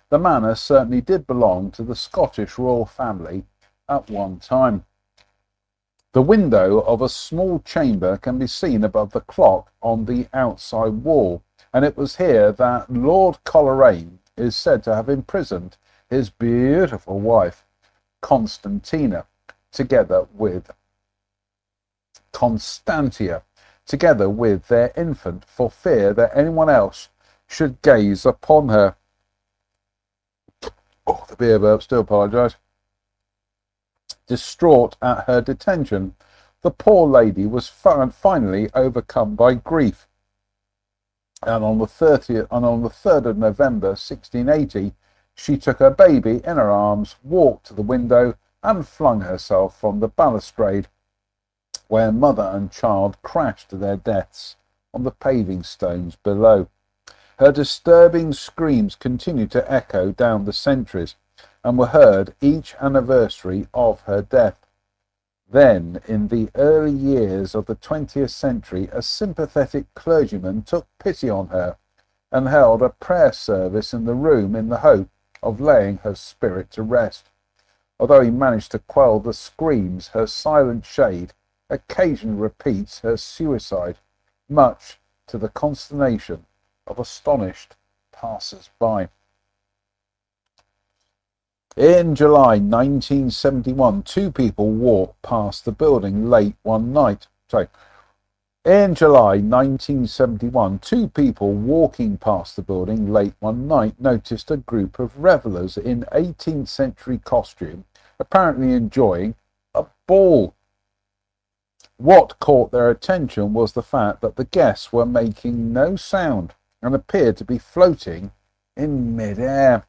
The manor certainly did belong to the Scottish royal family at one time. The window of a small chamber can be seen above the clock on the outside wall, and it was here that Lord Coleraine is said to have imprisoned his beautiful wife, Constantia, together with Constantia, together with their infant, for fear that anyone else should gaze upon her. Oh, the beer burp, still apologise. Distraught at her detention, the poor lady was finally overcome by grief, and on the 3rd of November 1680, she took her baby in her arms, walked to the window, and flung herself from the balustrade, where mother and child crashed to their deaths on the paving stones below. Her disturbing screams continued to echo down the centuries, and were heard each anniversary of her death. Then, in the early years of the 20th century, a sympathetic clergyman took pity on her and held a prayer service in the room in the hope of laying her spirit to rest. Although he managed to quell the screams, her silent shade occasionally repeats her suicide, much to the consternation of astonished passers-by. In July 1971, two people walked past the building late one night. In July 1971, two people walking past the building late one night noticed a group of revellers in 18th century costume apparently enjoying a ball. What caught their attention was the fact that the guests were making no sound and appeared to be floating in mid-air.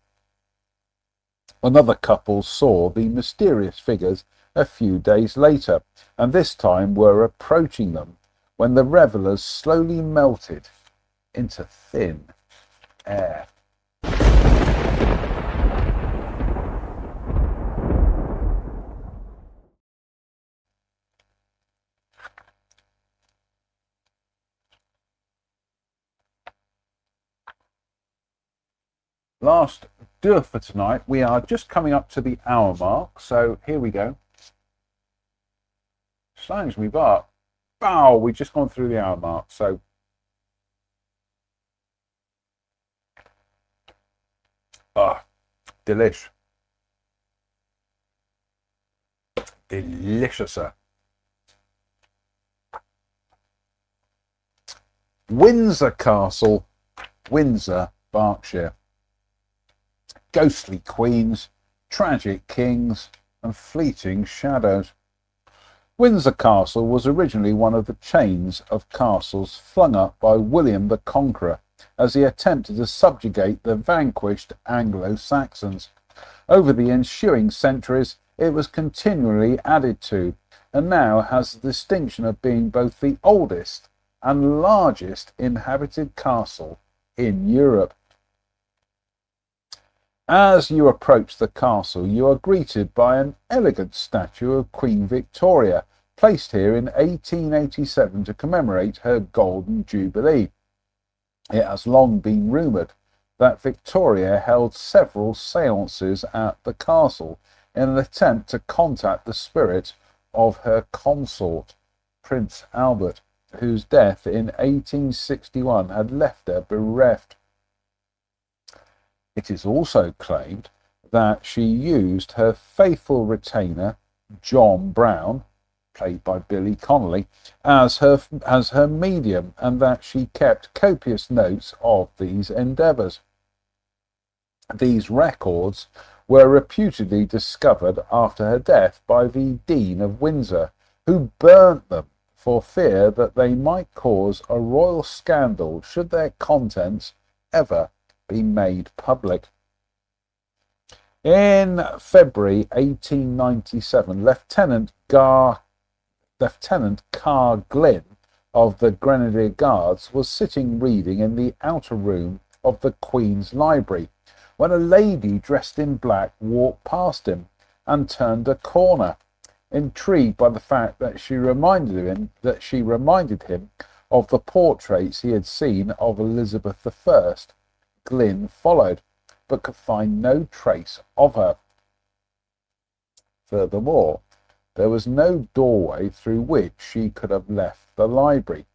Another couple saw the mysterious figures a few days later, and this time were approaching them when the revellers slowly melted into thin air. Last deux for tonight. We are just coming up to the hour mark, so here we go. Slowing me up. Bow, we've just gone through the hour mark, so delish. Deliciouser. Windsor Castle, Windsor, Berkshire. Ghostly queens, tragic kings, and fleeting shadows. Windsor Castle was originally one of the chains of castles flung up by William the Conqueror as he attempted to subjugate the vanquished Anglo-Saxons. Over the ensuing centuries, it was continually added to, and now has the distinction of being both the oldest and largest inhabited castle in Europe. As you approach the castle, you are greeted by an elegant statue of Queen Victoria, placed here in 1887 to commemorate her Golden Jubilee. It has long been rumoured that Victoria held several séances at the castle in an attempt to contact the spirit of her consort, Prince Albert, whose death in 1861 had left her bereft. It is also claimed that she used her faithful retainer, John Brown, played by Billy Connolly, as her medium, and that she kept copious notes of these endeavours. These records were reputedly discovered after her death by the Dean of Windsor, who burnt them for fear that they might cause a royal scandal should their contents ever be made public. In February 1897, Lieutenant Carr Glynn of the Grenadier Guards was sitting reading in the outer room of the Queen's Library when a lady dressed in black walked past him and turned a corner. Intrigued by the fact that she reminded him of the portraits he had seen of Elizabeth I, Glynn followed, but could find no trace of her. Furthermore, there was no doorway through which she could have left the library.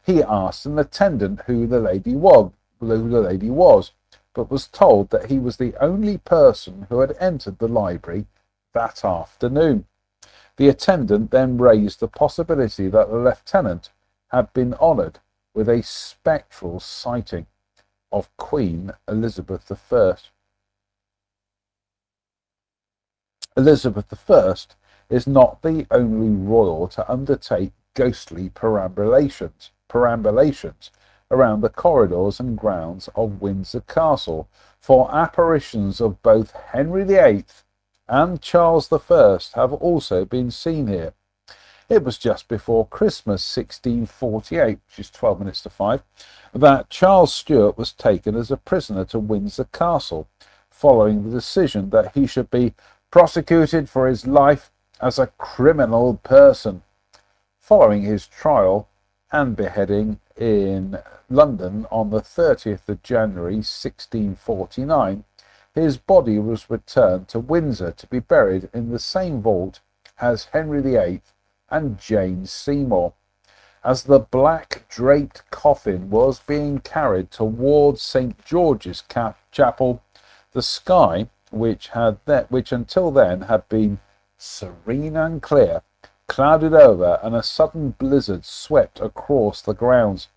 He asked an attendant who the lady was, but was told that he was the only person who had entered the library that afternoon. The attendant then raised the possibility that the lieutenant had been honoured with a spectral sighting of Queen Elizabeth I. Elizabeth I is not the only royal to undertake ghostly perambulations around the corridors and grounds of Windsor Castle, for apparitions of both Henry VIII and Charles I have also been seen here. It was just before Christmas 1648, which is 12 minutes to 5, that Charles Stuart was taken as a prisoner to Windsor Castle, following the decision that he should be prosecuted for his life as a criminal person. Following his trial and beheading in London on the 30th of January 1649, his body was returned to Windsor to be buried in the same vault as Henry VIII and Jane Seymour. As the black draped coffin was being carried towards St. George's Chapel, the sky, which until then had been serene and clear, clouded over, and a sudden blizzard swept across the grounds.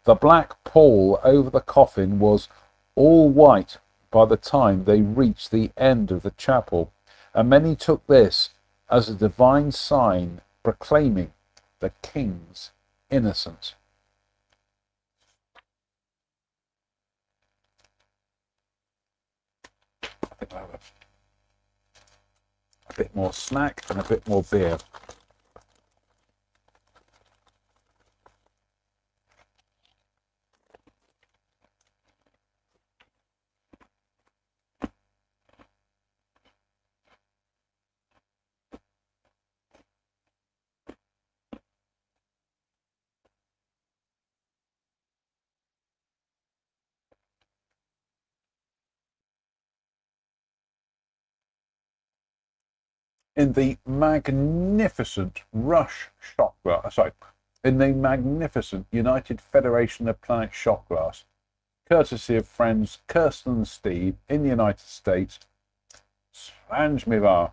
The black pall over the coffin was all white by the time they reached the end of the chapel, and many took this as a divine sign proclaiming the king's innocence. I think I'll have a bit more snack and a bit more beer. In the magnificent United Federation of Planet shot glass, courtesy of friends Kirsten and Steve in the United States. Slange me var.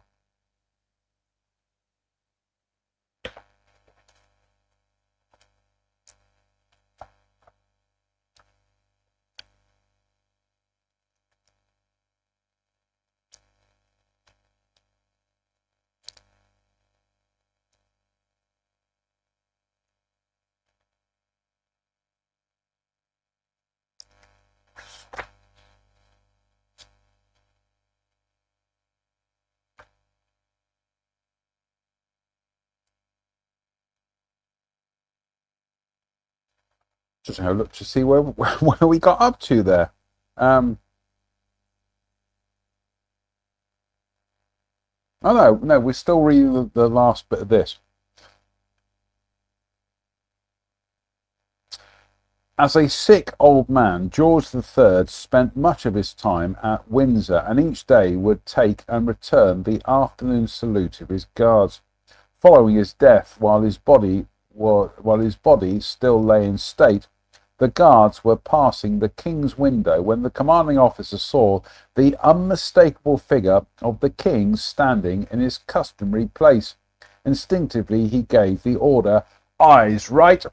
Just have a look to see where we got up to there. Oh no, we're still reading the last bit of this. As a sick old man, George III spent much of his time at Windsor, and each day would take and return the afternoon salute of his guards. Following his death, while his body still lay in state, the guards were passing the king's window when the commanding officer saw the unmistakable figure of the king standing in his customary place. Instinctively he gave the order, "Eyes right!"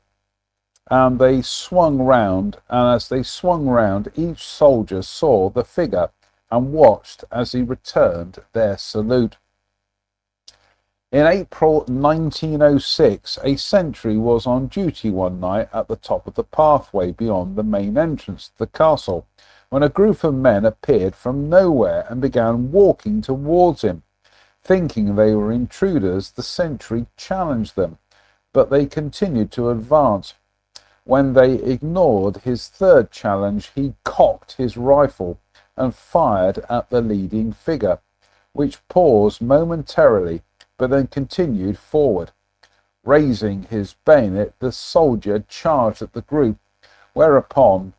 and they swung round, and as they swung round, each soldier saw the figure and watched as he returned their salute. In April 1906, a sentry was on duty one night at the top of the pathway beyond the main entrance to the castle, when a group of men appeared from nowhere and began walking towards him. Thinking they were intruders, the sentry challenged them, but they continued to advance. When they ignored his third challenge, he cocked his rifle and fired at the leading figure, which paused momentarily but then continued forward. Raising his bayonet, the soldier charged at the group, whereupon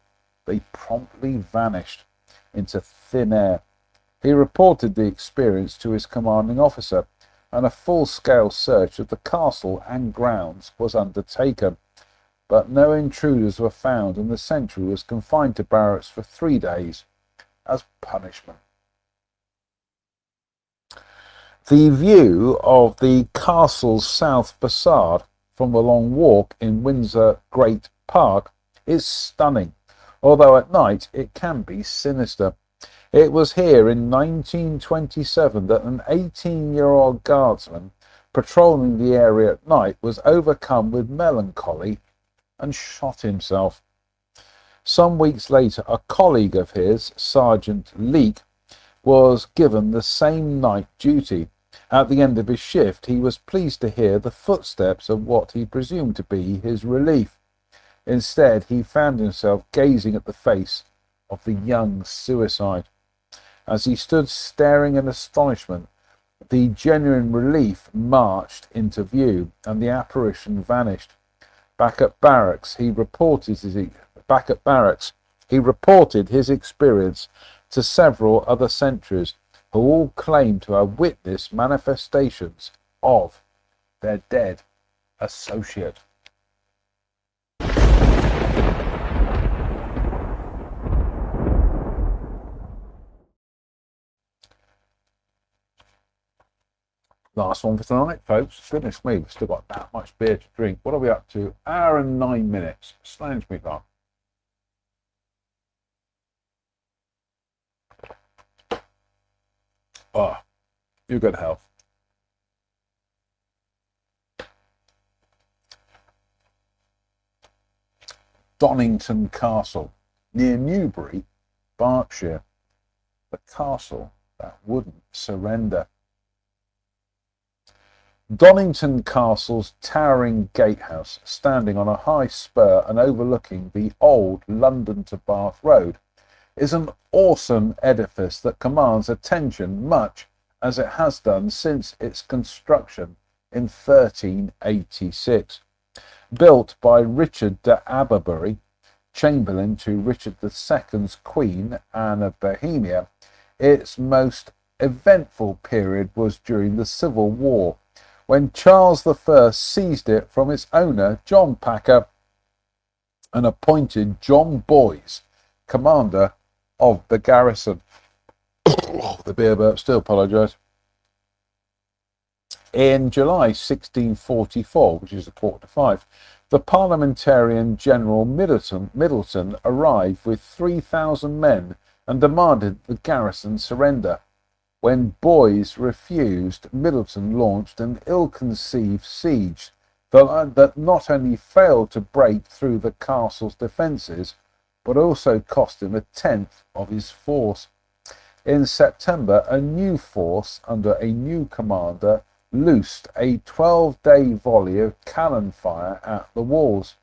they promptly vanished into thin air. He reported the experience to his commanding officer, and a full-scale search of the castle and grounds was undertaken. But no intruders were found, and the sentry was confined to barracks for 3 days as punishment. The view of the castle's south facade from the Long Walk in Windsor Great Park is stunning, although at night it can be sinister. It was here in 1927 that an 18-year-old guardsman patrolling the area at night was overcome with melancholy and shot himself. Some weeks later, a colleague of his, Sergeant Leake, was given the same night duty. At the end of his shift, he was pleased to hear the footsteps of what he presumed to be his relief. Instead, he found himself gazing at the face of the young suicide. As he stood staring in astonishment, the genuine relief marched into view, and the apparition vanished. Back at barracks, he reported his experience to several other sentries, who all claimed to have witnessed manifestations of their dead associate. Last one for tonight, folks. Goodness me, we've still got that much beer to drink. What are we up to? Hour and 9 minutes. Strange me that. Oh, you good health. Donington Castle, near Newbury, Berkshire. The castle that wouldn't surrender. Donington Castle's towering gatehouse, standing on a high spur and overlooking the old London to Bath Road, is an awesome edifice that commands attention much as it has done since its construction in 1386. Built by Richard de Aberbury, Chamberlain to Richard II's Queen Anne of Bohemia, its most eventful period was during the Civil War, when Charles I seized it from its owner, John Packer, and appointed John Boys commander of the garrison. The beer burp, still apologise. In July 1644, which is 4:45, the parliamentarian General Middleton arrived with 3,000 men and demanded the garrison surrender. When Boys refused, Middleton launched an ill-conceived siege that not only failed to break through the castle's defences, but also cost him a tenth of his force. In September, a new force under a new commander loosed a 12-day volley of cannon fire at the walls.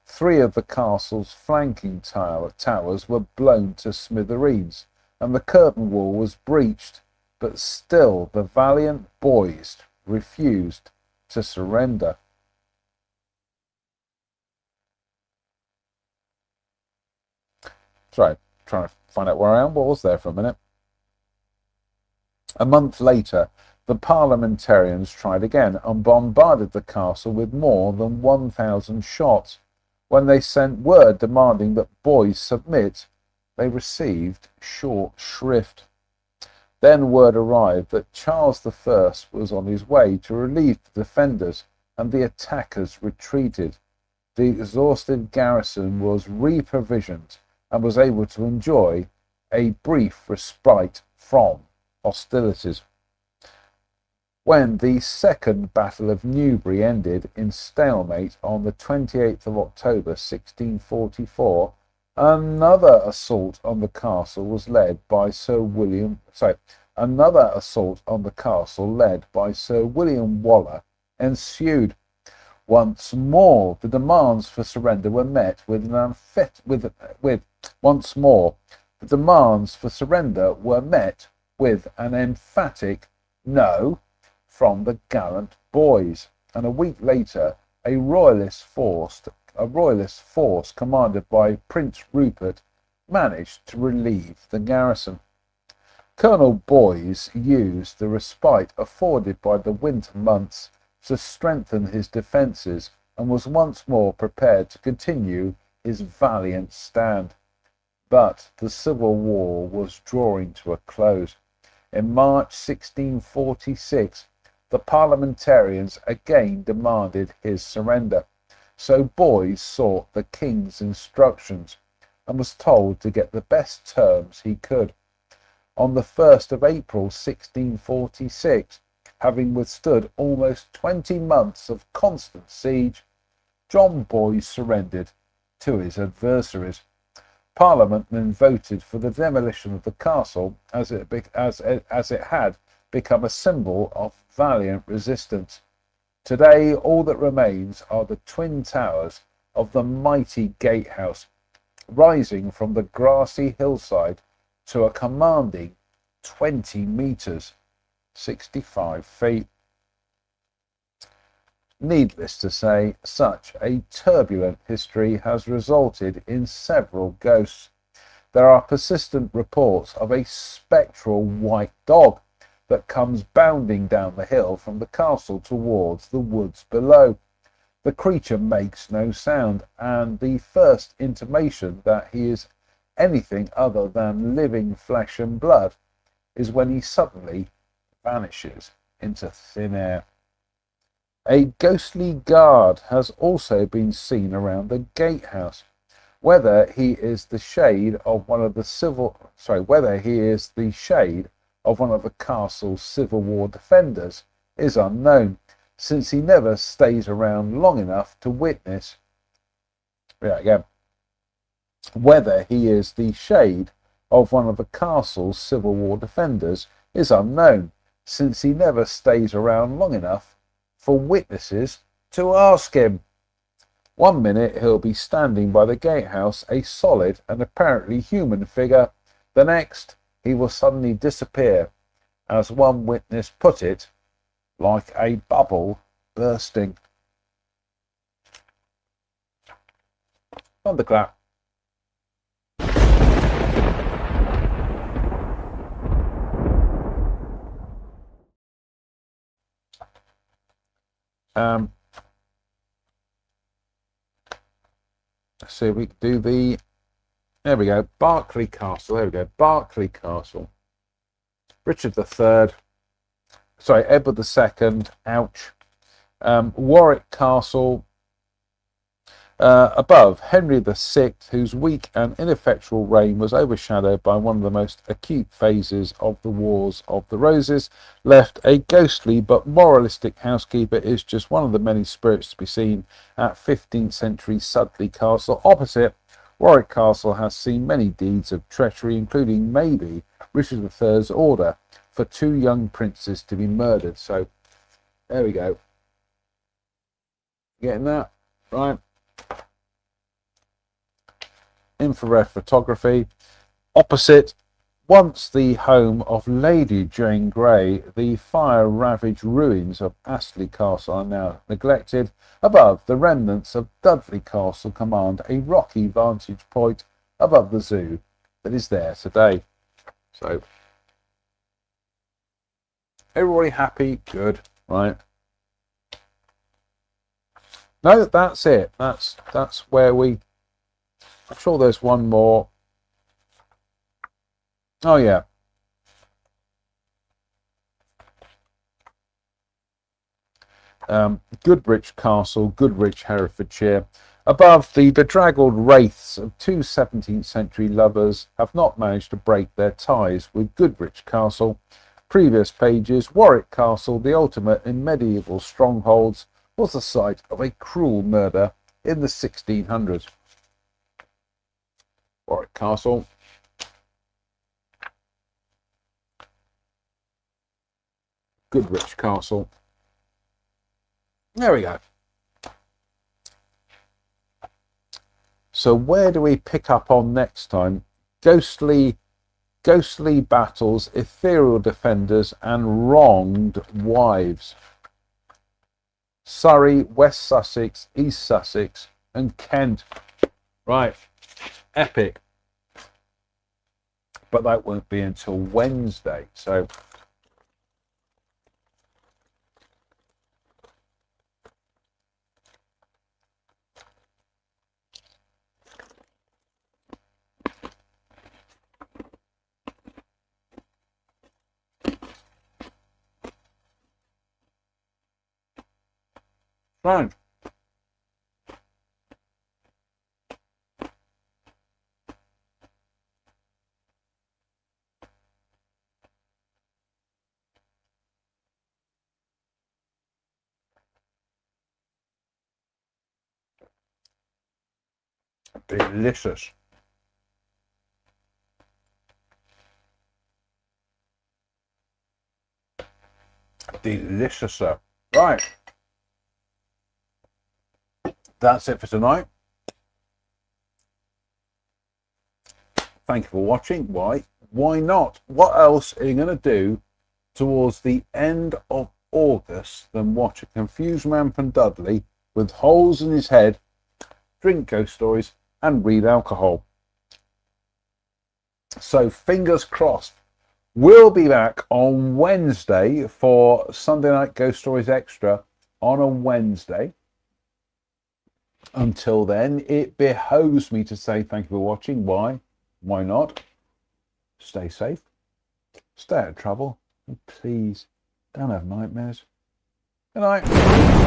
3 of the castle's flanking towers were blown to smithereens, and the curtain wall was breached, but still the valiant Boys refused to surrender. Sorry, trying to find out where I am. What was there for a minute? A month later, the parliamentarians tried again and bombarded the castle with more than 1,000 shots. When they sent word demanding that Boys submit, they received short shrift. Then word arrived that Charles I was on his way to relieve the defenders, and the attackers retreated. The exhausted garrison was reprovisioned and was able to enjoy a brief respite from hostilities. When the Second Battle of Newbury ended in stalemate on the 28th of October 1644, another assault on the castle was led by another assault on the castle led by Sir William Waller ensued. Once more, the demands for surrender were met with an emphatic no from the gallant boys, and a week later a royalist force commanded by Prince Rupert managed to relieve the garrison. Colonel Boys used the respite afforded by the winter months to strengthen his defences and was once more prepared to continue his valiant stand. But the Civil War was drawing to a close. In March 1646, the parliamentarians again demanded his surrender, so Boys sought the king's instructions and was told to get the best terms he could. On the 1st of April 1646, having withstood almost 20 months of constant siege, John Boys surrendered to his adversaries. Parliament then voted for the demolition of the castle, as it had become a symbol of valiant resistance. Today, all that remains are the twin towers of the mighty gatehouse, rising from the grassy hillside to a commanding 20 metres, 65 feet. Needless to say, such a turbulent history has resulted in several ghosts. There are persistent reports of a spectral white dog that comes bounding down the hill from the castle towards the woods below. The creature makes no sound, and the first intimation that he is anything other than living flesh and blood is when he suddenly vanishes into thin air. A ghostly guard has also been seen around the gatehouse. Whether he is the shade of one of the castle's Civil War defenders is unknown, since he never stays around long enough to witness. Whether he is the shade of one of the castle's Civil War defenders is unknown, since he never stays around long enough for witnesses to ask him. 1 minute he'll be standing by the gatehouse, a solid and apparently human figure. The next, he will suddenly disappear, as one witness put it, like a bubble bursting. Thunderclap. Let's see if we can do the. There we go. Berkeley Castle. There we go. Berkeley Castle. Richard III. Sorry, Edward II. Ouch. Warwick Castle. Above, Henry VI, whose weak and ineffectual reign was overshadowed by one of the most acute phases of the Wars of the Roses, left a ghostly but moralistic housekeeper is just one of the many spirits to be seen at 15th century Sudley Castle. Opposite, Warwick Castle has seen many deeds of treachery, including maybe Richard III's order for 2 young princes to be murdered. So, there we go. Getting that? Right. Infrared photography. Opposite, once the home of Lady Jane Grey, the fire-ravaged ruins of Astley Castle are now neglected. Above, the remnants of Dudley Castle command a rocky vantage point above the zoo that is there today. So, everybody happy? Good, right? No, that's it. That's where we. I'm sure there's one more. Oh yeah. Goodrich Castle, Goodrich, Herefordshire. Above, the bedraggled wraiths of two 17th century lovers have not managed to break their ties with Goodrich Castle. Previous pages, Warwick Castle, the ultimate in medieval strongholds, was the site of a cruel murder in the 1600s. Warwick Castle. Goodrich Castle. There we go. So where do we pick up on next time? Ghostly battles, ethereal defenders, and wronged wives. Surrey, West Sussex, East Sussex, and Kent. Right, epic. But that won't be until Wednesday. So fine. Delicious. Delicious, sir. Right. That's it for tonight. Thank you for watching. Why not? What else are you going to do towards the end of August than watch a confused man from Dudley with holes in his head, drink ghost stories, and read alcohol? So fingers crossed. We'll be back on Wednesday for Sunday Night Ghost Stories Extra on a Wednesday. Until then, it behoves me to say thank you for watching. Why not? Stay safe, stay out of trouble, and please don't have nightmares. Good night.